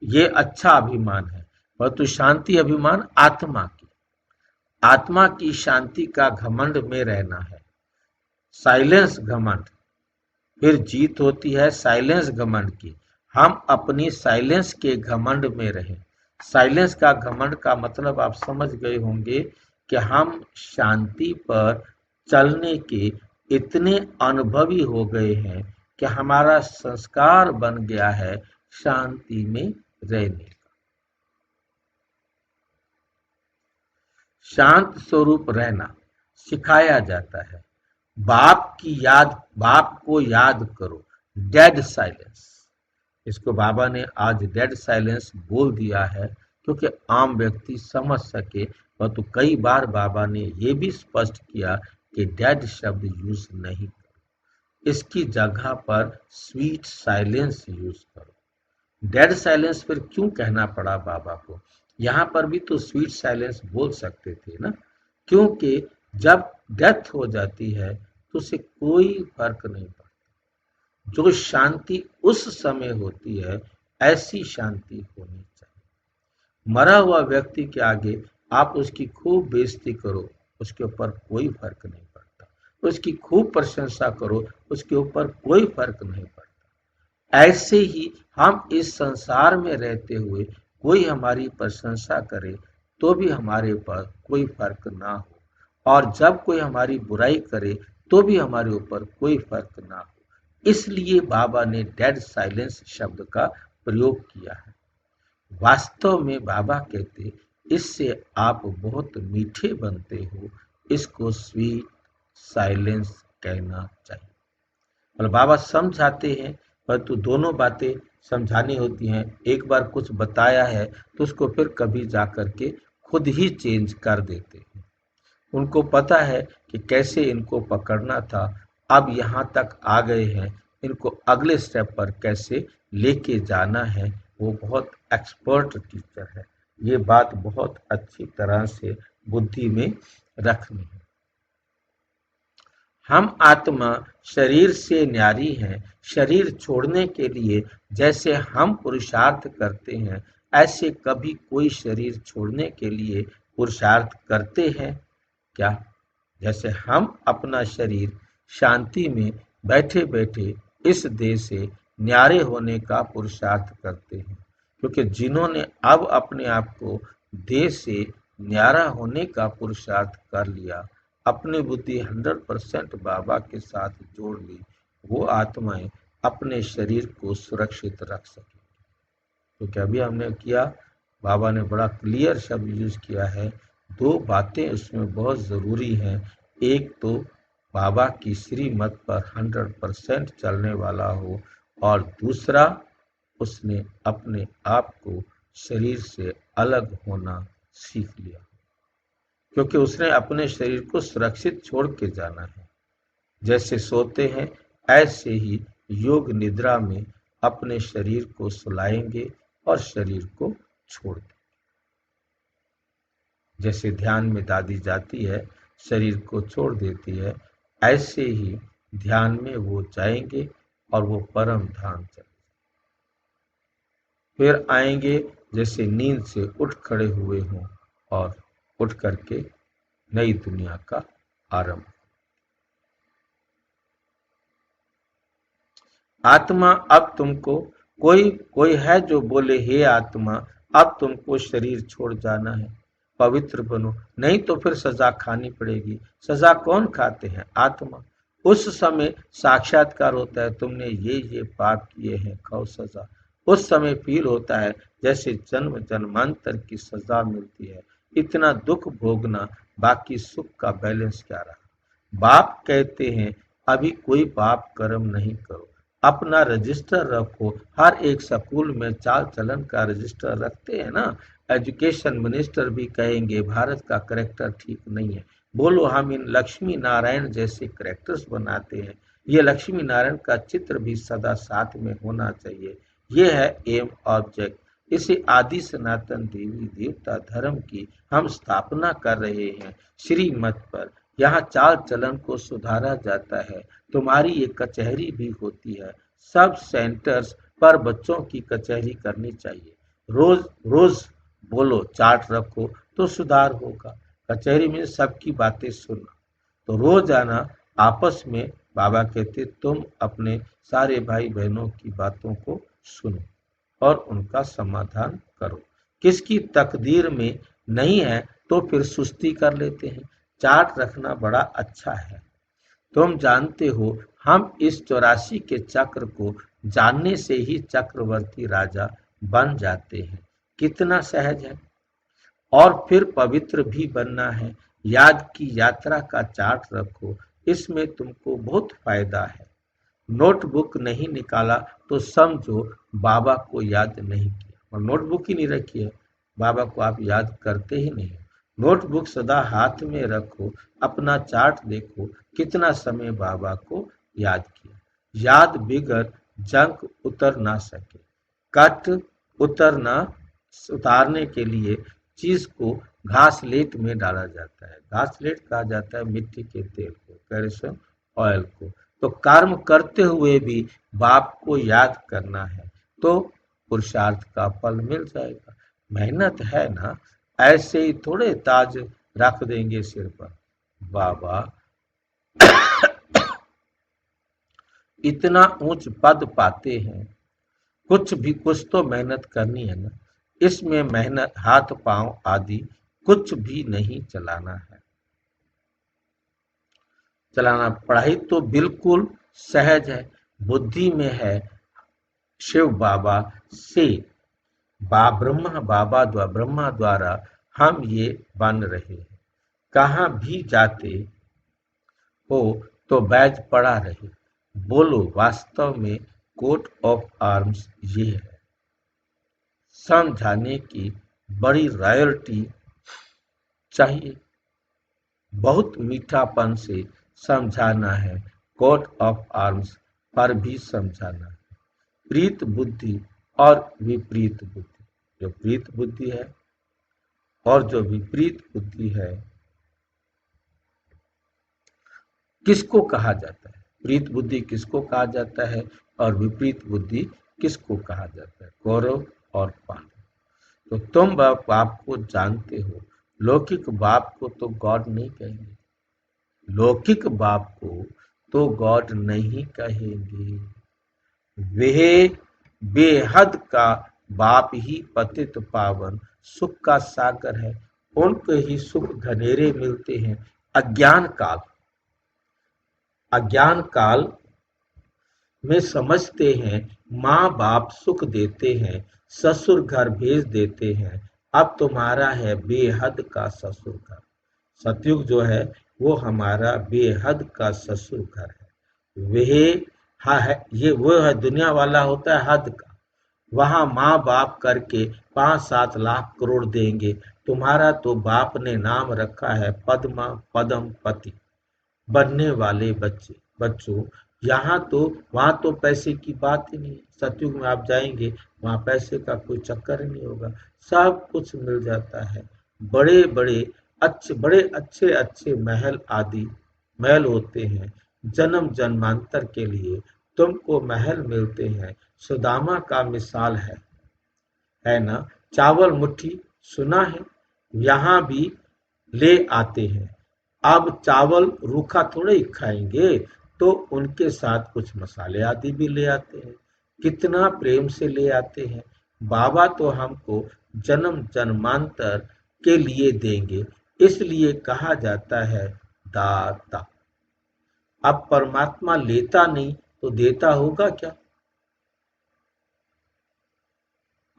ये अच्छा अभिमान है, परंतु शांति अभिमान आत्मा की शांति का घमंड में रहना है। साइलेंस घमंड, फिर जीत होती है साइलेंस घमंड की। हम अपनी साइलेंस के घमंड में रहें। साइलेंस का घमंड का मतलब आप समझ गए होंगे कि हम शांति पर चलने के इतने अनुभवी हो गए हैं कि हमारा संस्कार बन गया है शांति में रहने का। शांत स्वरूप रहना सिखाया जाता है। बाप को याद करो। डेड साइलेंस, इसको बाबा ने आज डेड साइलेंस बोल दिया है क्योंकि आम व्यक्ति समझ सके। परंतु कई बार बाबा ने यह भी स्पष्ट किया कि डेड शब्द यूज नहीं करो, इसकी जगह पर स्वीट साइलेंस यूज करो। डेड साइलेंस फिर क्यों कहना पड़ा बाबा को? यहाँ पर भी तो स्वीट साइलेंस बोल सकते थे ना, क्योंकि जब डेथ हो जाती है तो उसे कोई फर्क नहीं पड़ता। जो शांति उस समय होती है ऐसी शांति होनी चाहिए। मरा हुआ व्यक्ति के आगे आप उसकी खूब बेइज्जती करो, उसके ऊपर कोई फर्क नहीं पड़ता। उसकी खूब प्रशंसा करो, उसके ऊपर कोई फर्क नहीं पड़ता। ऐसे ही हम इस संसार में रहते हुए कोई हमारी प्रशंसा करे तो भी हमारे पास कोई फर्क ना हो, और जब कोई हमारी बुराई करे तो भी हमारे ऊपर कोई फर्क ना हो। इसलिए बाबा ने डेड साइलेंस शब्द का प्रयोग किया है। वास्तव में बाबा कहते इससे आप बहुत मीठे बनते हो, इसको स्वीट साइलेंस कहना चाहिए। मतलब बाबा समझाते हैं, परंतु दोनों बातें समझानी होती हैं। एक बार कुछ बताया है तो उसको फिर कभी जाकर के खुद ही चेंज कर देते हैं। उनको पता है कि कैसे इनको पकड़ना था, अब यहाँ तक आ गए हैं, इनको अगले स्टेप पर कैसे लेके जाना है। वो बहुत एक्सपर्ट टीचर है। ये बात बहुत अच्छी तरह से बुद्धि में रखनी है। हम आत्मा शरीर से न्यारी हैं। शरीर छोड़ने के लिए जैसे हम पुरुषार्थ करते हैं, ऐसे कभी कोई शरीर छोड़ने के लिए पुरुषार्थ करते हैं क्या? जैसे हम अपना शरीर शांति में बैठे बैठे इस देह से न्यारे होने का पुरुषार्थ करते हैं, क्योंकि जिन्होंने अब अपने आप को देह से न्यारा होने का पुरुषार्थ कर लिया, अपनी बुद्धि 100% बाबा के साथ जोड़ ली, वो आत्माएं अपने शरीर को सुरक्षित रख सके। क्योंकि अभी हमने किया, बाबा ने बड़ा क्लियर शब्द यूज किया है। दो बातें उसमें बहुत ज़रूरी हैं। एक तो बाबा की श्रीमत पर 100% चलने वाला हो, और दूसरा उसने अपने आप को शरीर से अलग होना सीख लिया, क्योंकि उसने अपने शरीर को सुरक्षित छोड़ के जाना है। जैसे सोते हैं ऐसे ही योग निद्रा में अपने शरीर को सुलाएंगे और शरीर को छोड़ देंगे। जैसे ध्यान में दादी जाती है, शरीर को छोड़ देती है, ऐसे ही ध्यान में वो जाएंगे और वो परम धाम चले, फिर आएंगे जैसे नींद से उठ खड़े हुए हों और उठ करके नई दुनिया का आरंभ। आत्मा अब तुमको कोई कोई है जो बोले हे आत्मा अब तुमको शरीर छोड़ जाना है, पवित्र बनो, नहीं तो फिर सजा खानी पड़ेगी। सजा कौन खाते हैं? आत्मा। उस समय साक्षात्कार होता है, तुमने ये पाप किए हैं, खाओ सजा। उस समय फील होता है जैसे जन्म जन्मांतर की सजा मिलती है। इतना दुख भोगना, बाकी सुख का बैलेंस क्या रहा? बाप कहते हैं अभी कोई पाप कर्म नहीं करो, अपना रजिस्टर रखो। हर एक स्कूल में चाल चलन का रजिस्टर रखते हैं ना। एजुकेशन मिनिस्टर भी कहेंगे भारत का करेक्टर ठीक नहीं है। बोलो हम इन लक्ष्मी नारायण जैसे करेक्टर्स बनाते हैं, ये लक्ष्मी नारायण का चित्र भी सदा साथ में होना चाहिए। ये है एम ऑब्जेक्ट। इसे आदि सनातन देवी देवता धर्म की हम स्थापना कर रहे हैं श्रीमत पर। यहाँ चाल चलन को सुधारा जाता है। तुम्हारी एक कचहरी भी होती है। सब सेंटर्स पर बच्चों की कचहरी करनी चाहिए। रोज रोज बोलो, चार्ट रखो तो सुधार होगा। कचहरी में सबकी बातें सुनना, तो रोज आना आपस में। बाबा कहते तुम अपने सारे भाई बहनों की बातों को सुनो और उनका समाधान करो। किसकी तकदीर में नहीं है तो फिर सुस्ती कर लेते हैं। चार्ट रखना बड़ा अच्छा है। तुम जानते हो हम इस 84 के चक्र को जानने से ही चक्रवर्ती राजा बन जाते हैं। कितना सहज है। और फिर पवित्र भी बनना है। याद की यात्रा का चार्ट रखो, इसमें तुमको बहुत फायदा है। नोटबुक नहीं निकाला तो समझो बाबा को याद नहीं किया, और नोटबुक ही नहीं रखी है, बाबा को आप याद करते ही नहीं। नोटबुक सदा हाथ में रखो, अपना चार्ट देखो कितना समय बाबा को याद किया। याद बिगड़ जंक उतर ना सके, कट उतारने के लिए चीज को घासलेट में डाला जाता है। घासलेट कहा जाता है मिट्टी के तेल को, कैरोसिन ऑयल को। तो कर्म करते हुए भी बाप को याद करना है तो पुरुषार्थ का फल मिल जाएगा। मेहनत है ना, ऐसे ही थोड़े ताज रख देंगे सिर पर। बाबा इतना ऊंच पद पाते हैं, कुछ तो मेहनत करनी है ना। इसमें मेहनत हाथ पांव आदि कुछ भी नहीं चलाना। पढ़ाई तो बिल्कुल सहज है, बुद्धि में है शिव बाबा से। ब्रह्मा द्वारा हम ये बन रहे हैं। कहाँ भी जाते हो तो बैज पड़ा रहे। बोलो वास्तव में कोट ऑफ आर्म्स ये है। समझाने की बड़ी रॉयल्टी चाहिए, बहुत मीठापन से समझाना है। कोट ऑफ आर्म्स पर भी समझाना है। प्रीत बुद्धि और विपरीत बुद्धि। जो प्रीत बुद्धि है और जो विपरीत बुद्धि है, किसको कहा जाता है? प्रीत बुद्धि किसको कहा जाता है और विपरीत बुद्धि किसको कहा जाता है? कौरव और पांडव। तो तुम बाप को जानते हो। लौकिक बाप को तो गॉड नहीं कहेंगे, लौकिक बाप को तो गॉड नहीं कहेंगे। वे बेहद का बाप ही पतित पावन सुख का सागर है, उनको ही सुख घनेरे मिलते हैं। अज्ञान काल में समझते हैं माँ बाप सुख देते हैं, ससुर घर भेज देते हैं, अब तुम्हारा है बेहद का ससुर घर। सतयुग जो है वो हमारा बेहद का ससुर घर है। वह हाँ है, ये वो है दुनिया वाला होता है हद का। वहां माँ बाप करके 5-7 लाख करोड़ देंगे। तुम्हारा तो बाप ने नाम रखा है पद्मा पदम पति, बनने वाले बच्चों। यहाँ तो वहां तो पैसे की बात ही नहीं। सतयुग में आप जाएंगे वहां पैसे का कोई चक्कर ही नहीं होगा, सब कुछ मिल जाता है। बड़े बड़े अच्छे अच्छे महल आदि महल होते हैं, जन्म जन्मांतर के लिए तुमको महल मिलते हैं। सुदामा का मिसाल है ना। चावल मुट्ठी सुना है, यहाँ भी ले आते हैं। अब चावल रूखा थोड़े ही खाएंगे, तो उनके साथ कुछ मसाले आदि भी ले आते हैं। कितना प्रेम से ले आते हैं। बाबा तो हमको जन्म जन्मांतर के लिए देंगे, इसलिए कहा जाता है दाता। अब परमात्मा लेता नहीं तो देता होगा क्या?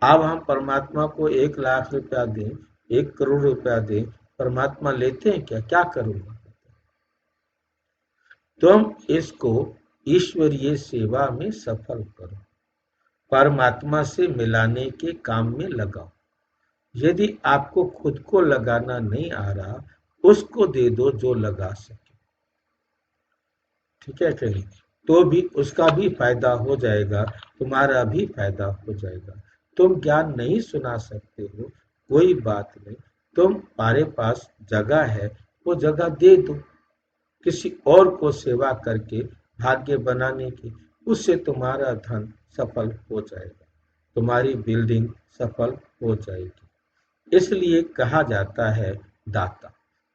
अब हम परमात्मा को 1 लाख रुपया दें, 1 करोड़ रुपया दें, परमात्मा लेते हैं क्या? क्या करूंगा? तुम इसको ईश्वरीय सेवा में सफल करो, परमात्मा से मिलाने के काम में लगाओ। यदि आपको खुद को लगाना नहीं आ रहा, उसको दे दो जो लगा सके। ठीक है कहीं तो भी उसका भी फायदा हो जाएगा, तुम्हारा भी फायदा हो जाएगा। तुम ज्ञान नहीं सुना सकते हो, कोई बात नहीं, तुम्हारे पास जगह है, वो जगह दे दो किसी और को सेवा करके भाग्य बनाने की। उससे तुम्हारा धन सफल हो जाएगा, तुम्हारी बिल्डिंग सफल हो जाएगी। इसलिए कहा जाता है दाता।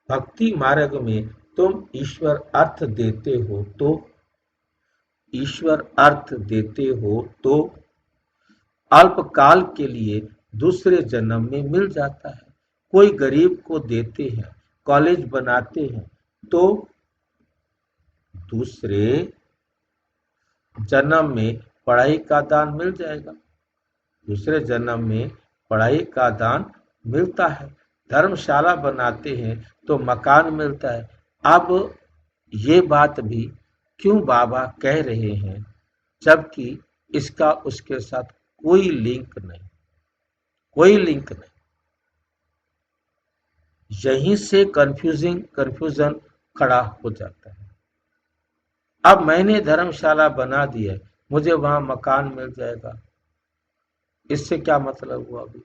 भक्ति मार्ग में तुम ईश्वर अर्थ देते हो तो अल्पकाल के लिए दूसरे जन्म में मिल जाता है। कोई गरीब को देते हैं, कॉलेज बनाते हैं, तो दूसरे जन्म में पढ़ाई का दान मिल जाएगा। दूसरे जन्म में पढ़ाई का दान मिलता है। धर्मशाला बनाते हैं तो मकान मिलता है। अब ये बात भी क्यों बाबा कह रहे हैं, जबकि इसका उसके साथ कोई लिंक नहीं। यहीं से कंफ्यूजन खड़ा हो जाता है। अब मैंने धर्मशाला बना दी है, मुझे वहां मकान मिल जाएगा, इससे क्या मतलब हुआ? अभी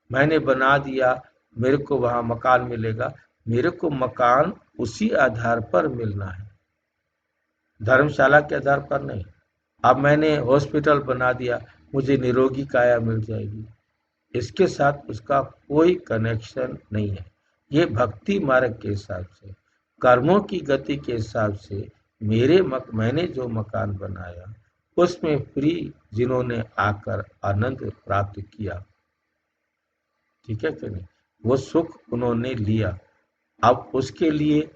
मैंने बना दिया, मेरे को वहां मकान मिलेगा। मेरे को मकान उसी आधार पर मिलना है, धर्मशाला के आधार पर नहीं। अब मैंने हॉस्पिटल बना दिया, मुझे निरोगी काया मिल जाएगी, इसके साथ उसका कोई कनेक्शन नहीं है। ये भक्ति मार्ग के हिसाब से, कर्मों की गति के हिसाब से मैंने जो मकान बनाया उसमें फ्री जिन्होंने आकर आनंद प्राप्त किया, ठीक है कि नहीं, वो सुख उन्होंने लिया। अब उसके लिए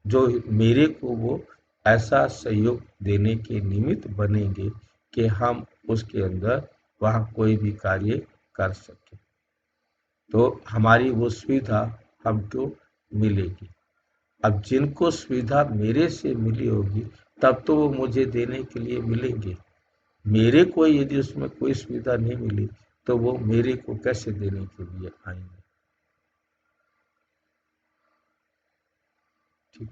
जो मेरे को वो ऐसा सहयोग देने के निमित्त बनेंगे कि हम उसके अंदर वहाँ कोई भी कार्य कर सके, तो हमारी वो सुविधा हमको मिलेगी। अब जिनको सुविधा मेरे से मिली होगी तब तो वो मुझे देने के लिए मिलेंगे। मेरे को यदि उसमें कोई सुविधा नहीं मिली तो वो मेरे को कैसे देने के लिए आएंगे? ठीक है,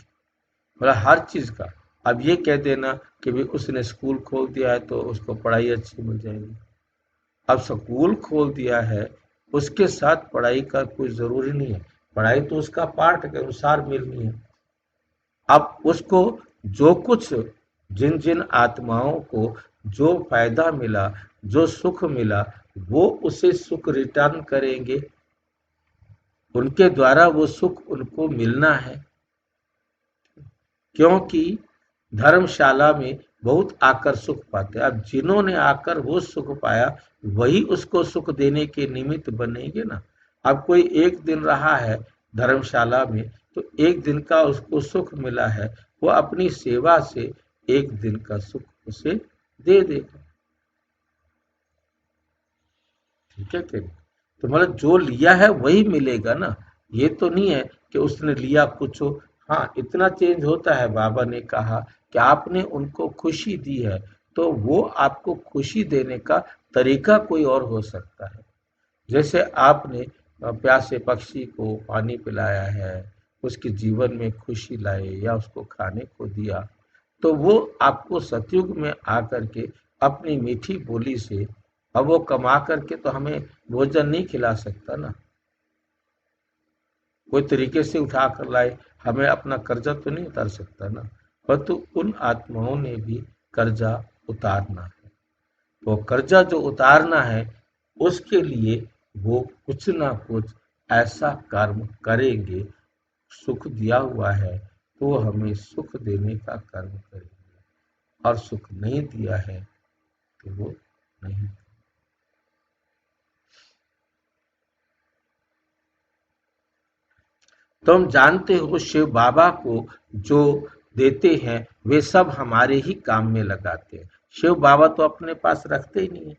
मतलब हर चीज का। अब ये कह देना कि भाई उसने स्कूल खोल दिया है तो उसको पढ़ाई अच्छी मिल जाएगी। अब स्कूल खोल दिया है, उसके साथ पढ़ाई का कोई जरूरी नहीं है, पढ़ाई तो उसका पाठ के अनुसार मिलनी है। अब उसको जो कुछ जिन जिन आत्माओं को जो फायदा मिला, जो सुख मिला, वो उसे सुख रिटर्न करेंगे, उनके द्वारा वो सुख उनको मिलना है। क्योंकि धर्मशाला में बहुत आकर सुख पाते हैं। अब जिन्होंने आकर वो सुख पाया वही उसको सुख देने के निमित्त बनेंगे ना। अब कोई एक दिन रहा है धर्मशाला में तो एक दिन का उसको सुख मिला है, वो अपनी सेवा से एक दिन का सुख उसे दे देगा। ठीक है कि नहीं? तो मतलब जो लिया है वही मिलेगा ना। ये तो नहीं है कि उसने लिया कुछ हो। हाँ, इतना चेंज होता है। बाबा ने कहा कि आपने उनको खुशी दी है तो वो आपको खुशी देने का तरीका कोई और हो सकता है। जैसे आपने प्यासे पक्षी को पानी पिलाया है, उसके जीवन में खुशी लाए या उसको खाने को दिया, तो वो आपको सतयुग में आकर के अपनी मीठी बोली से, अब वो कमा करके तो हमें भोजन नहीं खिला सकता ना, कोई तरीके से उठा कर लाए, हमें अपना कर्जा तो नहीं उतार सकता ना। परंतु उन आत्माओं ने भी कर्जा उतारना है। तो कर्जा जो उतारना है उसके लिए वो कुछ ना कुछ ऐसा कर्म करेंगे। सुख दिया हुआ है तो हमें सुख देने का कर्म करेंगे, और सुख नहीं दिया है तो वो नहीं। तुम जानते हो शिव बाबा को जो देते हैं वे सब हमारे ही काम में लगाते हैं। शिव बाबा तो अपने पास रखते ही नहीं है,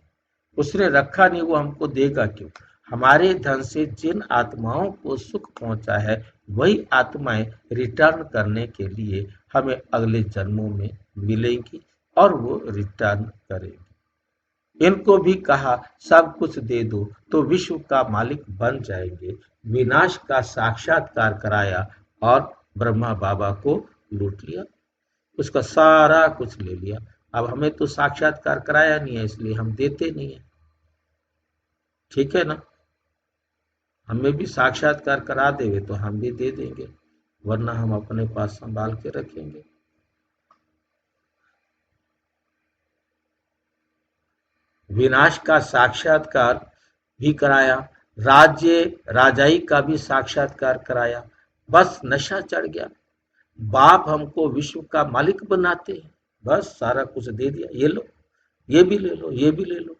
उसने रखा नहीं, वो हमको देगा क्यों? हमारे धन से जिन आत्माओं को सुख पहुंचा है वही आत्माएं रिटर्न करने के लिए हमें अगले जन्मों में मिलेंगी और वो रिटर्न करेंगी। इनको भी कहा सब कुछ दे दो तो विश्व का मालिक बन जाएंगे। विनाश का साक्षात्कार कराया और ब्रह्मा बाबा को लूट लिया, उसका सारा कुछ ले लिया। अब हमें तो साक्षात्कार कराया नहीं है इसलिए हम देते नहीं है। ठीक है ना? हमें भी साक्षात्कार करा देवे तो हम भी दे देंगे, वरना हम अपने पास संभाल के रखेंगे। विनाश का साक्षात्कार भी कराया, राज्य राजाई का भी साक्षात्कार कराया। बस नशा चढ़ गया, बाप हमको विश्व का मालिक बनाते हैं, बस सारा कुछ दे दिया, ये लो, ये भी ले लो, ये भी ले लो।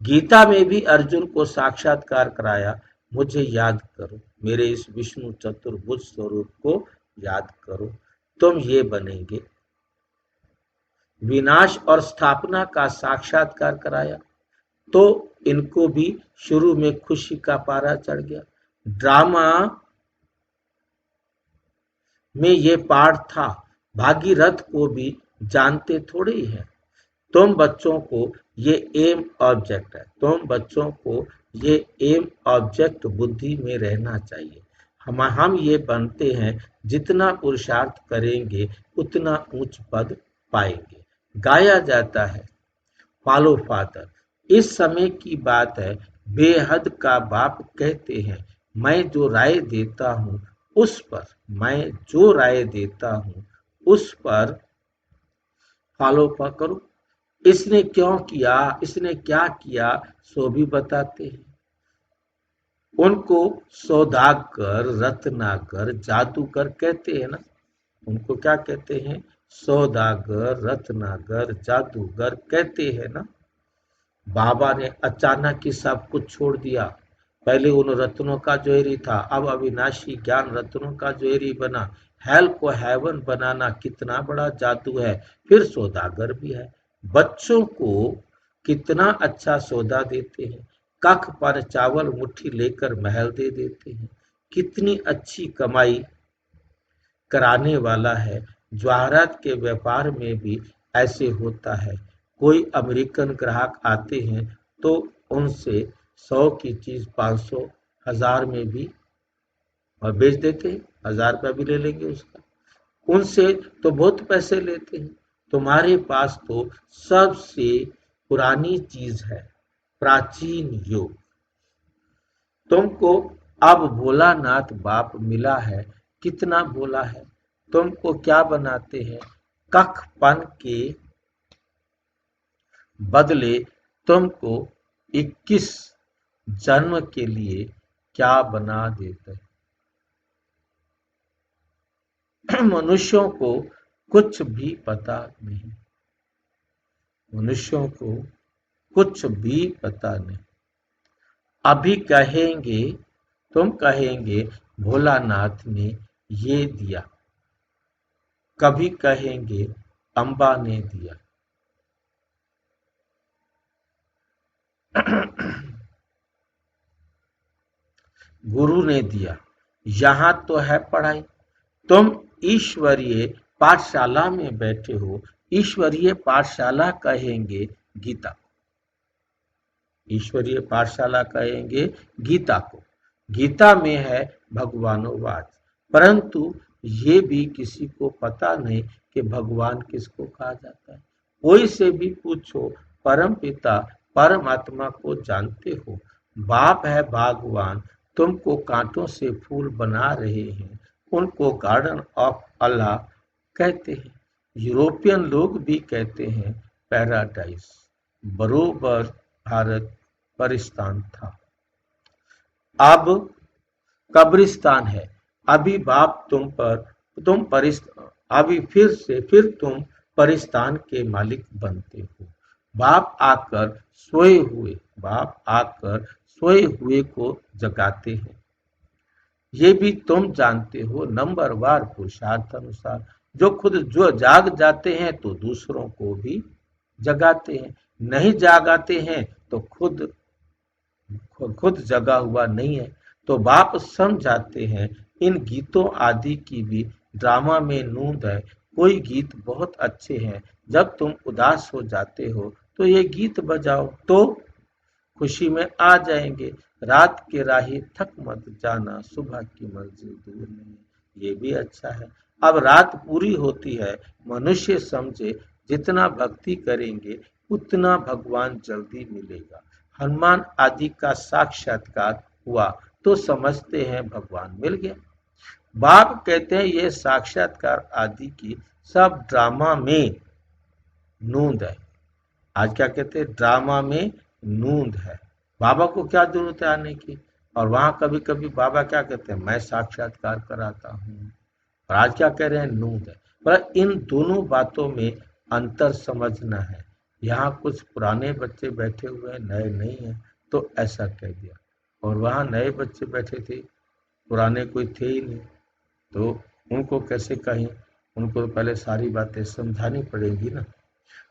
गीता में भी अर्जुन को साक्षात्कार कराया, मुझे याद करो, मेरे इस विष्णु चतुर्भुज स्वरूप को याद करो, तुम ये बनेंगे। विनाश और स्थापना का साक्षात्कार कराया तो इनको भी शुरू में खुशी का पारा चढ़ गया। ड्रामा में ये पार्ट था, भागीरथ को भी जानते थोड़े ही है। तुम बच्चों को ये एम ऑब्जेक्ट है, तुम बच्चों को ये एम ऑब्जेक्ट बुद्धि में रहना चाहिए। हम ये बनते हैं, जितना पुरुषार्थ करेंगे उतना उच्च पद पाएंगे। गाया जाता है, फॉलो फादर। इस समय की बात है, बेहद का बाप कहते हैं, मैं जो राय देता हूँ उस पर, मैं जो राय देता हूँ उस पर फॉलो करो। इसने क्यों किया, इसने क्या किया, सो भी बताते हैं। उनको सौदागर, रत्नाकर, जादूगर कहते हैं ना। उनको क्या कहते हैं? सौदागर, रत्नागर, जादूगर कहते हैं ना। बाबा ने अचानक ही सब कुछ छोड़ दिया। पहले उन रत्नों का ज्वेलरी था, अब अविनाशी ज्ञान रत्नों का ज्वेलरी बना। हेल को हेवन बनाना कितना बड़ा जादू है। फिर सौदागर भी है, बच्चों को कितना अच्छा सौदा देते हैं। कख पर चावल मुट्ठी लेकर महल दे देते हैं। कितनी अच्छी कमाई कराने वाला है। जवाहरात के व्यापार में भी ऐसे होता है। कोई अमेरिकन ग्राहक आते हैं तो उनसे 100 की चीज 500 1000 में भी और बेच देते हैं, 1000 रुपया भी ले लेंगे उसका। उनसे तो बहुत पैसे लेते हैं। तुम्हारे पास तो सबसे पुरानी चीज है, प्राचीन युग। तुमको अब भोलानाथ बाप मिला है, कितना भोला है। तुमको क्या बनाते हैं? कखपन के बदले तुमको 21 जन्म के लिए क्या बना देते हैं? मनुष्यों को कुछ भी पता नहीं, मनुष्यों को कुछ भी पता नहीं। अभी कहेंगे, तुम कहेंगे भोलानाथ ने ये दिया, कभी कहेंगे अम्बा ने दिया। गुरु ने दिया। यहाँ तो है पढ़ाई। तुम ईश्वरीय पाठशाला में बैठे हो, ईश्वरीय पाठशाला कहेंगे गीता, ईश्वरीय पाठशाला कहेंगे गीता को। गीता में है भगवानोवाद, परंतु ये भी किसी को पता नहीं कि भगवान किसको कहा जाता है। कोई से भी पूछो, परम पिता परमात्मा को जानते हो? बाप है बागवान, तुमको कांटों से फूल बना रहे हैं, उनको गार्डन ऑफ अल्लाह कहते हैं। यूरोपियन लोग भी कहते हैं पैराडाइज। बरोबर भारत परिस्तान था, अब कब्रिस्तान है। अभी बाप तुम अभी फिर तुम परिस्तान के मालिक बनते हो। बाप आकर सोए हुए को जगाते हैं। ये भी तुम जानते हो, नंबरवार पुरुषार्थ अनुसार। जो जाग जाते हैं तो दूसरों को भी जगाते हैं, नहीं जागाते हैं तो खुद जगा हुआ नहीं है। तो बाप समझाते हैं, इन गीतों आदि की भी ड्रामा में नूंद है। कोई गीत बहुत अच्छे हैं, जब तुम उदास हो जाते हो तो ये गीत बजाओ तो खुशी में आ जाएंगे। रात के राही थक मत जाना, सुबह की मंजिल दूर नहीं। ये भी अच्छा है। अब रात पूरी होती है, मनुष्य समझे जितना भक्ति करेंगे उतना भगवान जल्दी मिलेगा। हनुमान आदि का साक्षात्कार हुआ तो समझते हैं भगवान मिल गया। बाप कहते हैं ये साक्षात्कार आदि की सब ड्रामा में नूंद है। आज क्या कहते हैं, ड्रामा में नूंद है। बाबा को क्या जरूरत है आने की? और वहां कभी कभी बाबा क्या कहते हैं, मैं साक्षात्कार कराता हूँ। और आज क्या कह रहे हैं, नूंद है। पर इन दोनों बातों में अंतर समझना है। यहाँ कुछ पुराने बच्चे बैठे हुए हैं, नए नहीं है, तो ऐसा कह दिया। और वहाँ नए बच्चे बैठे थे, पुराने कोई थे ही नहीं, तो उनको कैसे कहें? उनको तो पहले सारी बातें समझानी पड़ेगी ना।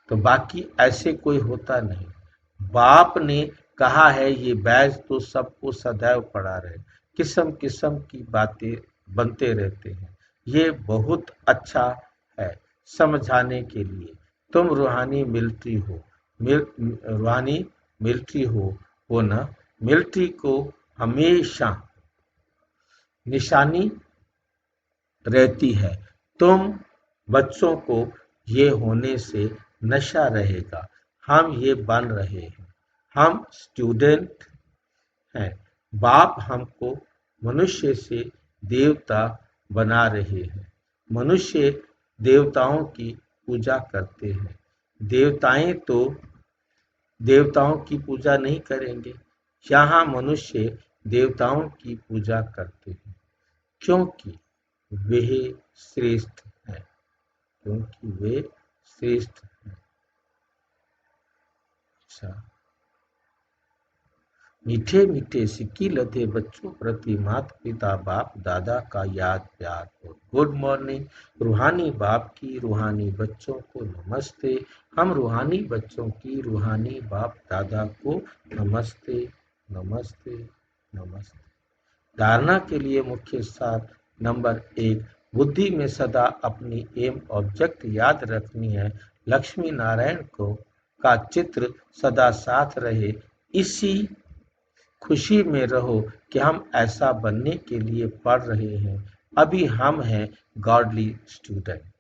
तो बाकी ऐसे कोई होता नहीं। बाप ने कहा है ये बैज तो सबको सदैव पड़ा रहे, किस्म किस्म की बातें बनते रहते हैं। ये बहुत अच्छा है समझाने के लिए। तुम रूहानी मिलिट्री हो, रूहानी मिलिट्री हो ना। मिलिट्री को हमेशा निशानी रहती है। तुम बच्चों को ये होने से नशा रहेगा। हम ये बन रहे हैं, हम स्टूडेंट हैं। बाप हमको मनुष्य से देवता बना रहे हैं। मनुष्य देवताओं की पूजा करते हैं, देवताएं तो देवताओं की पूजा नहीं करेंगे। यहाँ मनुष्य देवताओं की पूजा करते हैं, क्योंकि वे श्रेष्ठ हैं, क्योंकि वे श्रेष्ठ हैं। अच्छा, मीठे मीठे सिक्की लदे बच्चों प्रति माता पिता बाप दादा का याद प्यार हो। Good morning. रूहानी बाप की रूहानी बच्चों को नमस्ते। हम रूहानी बच्चों की रूहानी बाप दादा को नमस्ते नमस्ते नमस्ते। धारणा के लिए मुख्य सार नंबर 1, बुद्धि में सदा अपनी एम ऑब्जेक्ट याद रखनी है। लक्ष्मी नारायण को का चित्र सदा साथ रहे। इसी खुशी में रहो कि हम ऐसा बनने के लिए पढ़ रहे हैं। अभी हम हैं गॉडली स्टूडेंट।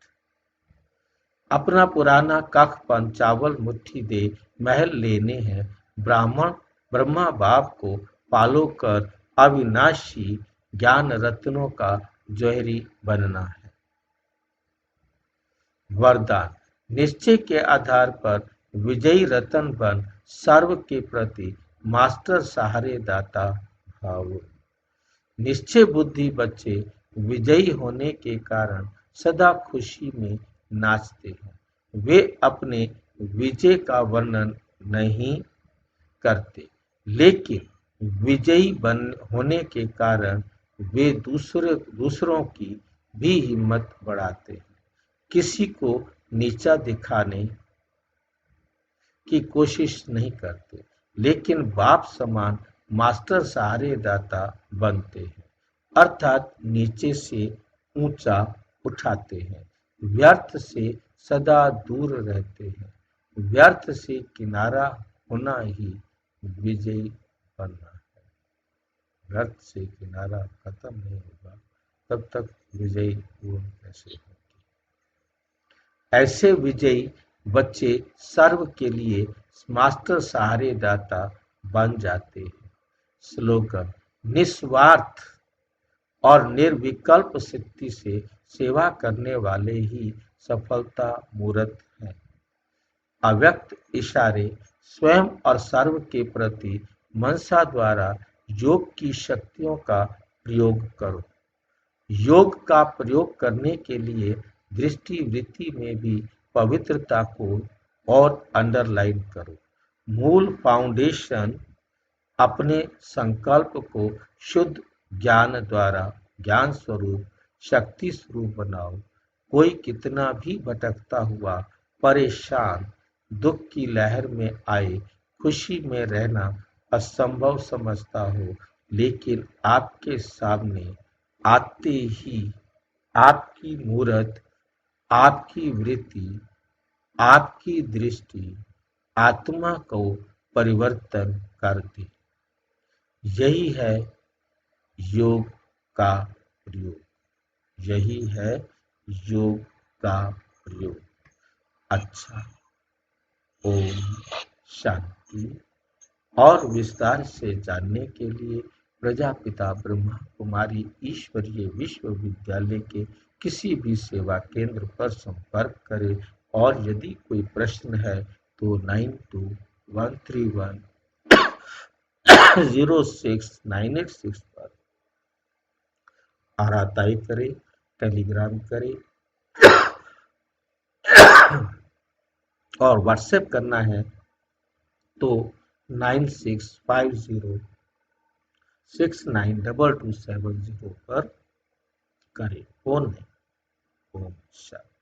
अपना पुराना कखपन चावल मुट्ठी दे महल लेने हैं। ब्रह्मा बाप को पालो कर अविनाशी ज्ञान रत्नों का जौहरी बनना है। वरदान, निश्चय के आधार पर विजयी रतन बन, सर्व के प्रति मास्टर सहारे दाता भाव। निश्चय बुद्धि बच्चे विजयी होने के कारण सदा खुशी में नाचते हैं। वे अपने विजय का वर्णन नहीं करते, लेकिन विजयी होने के कारण वे दूसरों की भी हिम्मत बढ़ाते हैं। किसी को नीचा दिखाने की कोशिश नहीं करते, लेकिन बाप समान मास्टर सहारेदाता बनते हैं, अर्थात नीचे से ऊंचा उठाते हैं, व्यर्थ से सदा दूर रहते हैं। व्यर्थ से किनारा होना ही विजयी बनना है। व्यर्थ से किनारा खत्म नहीं होगा तब तक विजयी पूर्ण कैसे होगी। ऐसे विजयी बच्चे सर्व के लिए मास्टर सहारेदाता बन जाते हैं। स्लोगन: निस्वार्थ और निर्विकल्प शक्ति से सेवा करने वाले ही सफलता मूर्त हैं। अव्यक्त इशारे: स्वयं और सर्व के प्रति मनसा द्वारा योग की शक्तियों का प्रयोग करो। योग का प्रयोग करने के लिए दृष्टि वृत्ति में भी पवित्रता को और अंडरलाइन करो। मूल फाउंडेशन: अपने संकल्प को शुद्ध ज्ञान द्वारा ज्ञान स्वरूप शक्ति स्वरूप बनाओ। कोई कितना भी भटकता हुआ, परेशान, दुख की लहर में आए, खुशी में रहना असंभव समझता हो, लेकिन आपके सामने आते ही आपकी मूर्त, आपकी वृत्ति, आपकी दृष्टि आत्मा को परिवर्तन कर दे। यही है योग का प्रयोग। यही है योग का प्रयोग। अच्छा, ओम शांति। और विस्तार से जानने के लिए प्रजापिता ब्रह्मा कुमारी ईश्वरीय विश्वविद्यालय के किसी भी सेवा केंद्र पर संपर्क करें, और यदि कोई प्रश्न है तो 9213106986 पर आराताई करें, टेलीग्राम करें और व्हाट्सएप करना है तो 9650692270 पर करें, फोन नहीं। ओम शांति।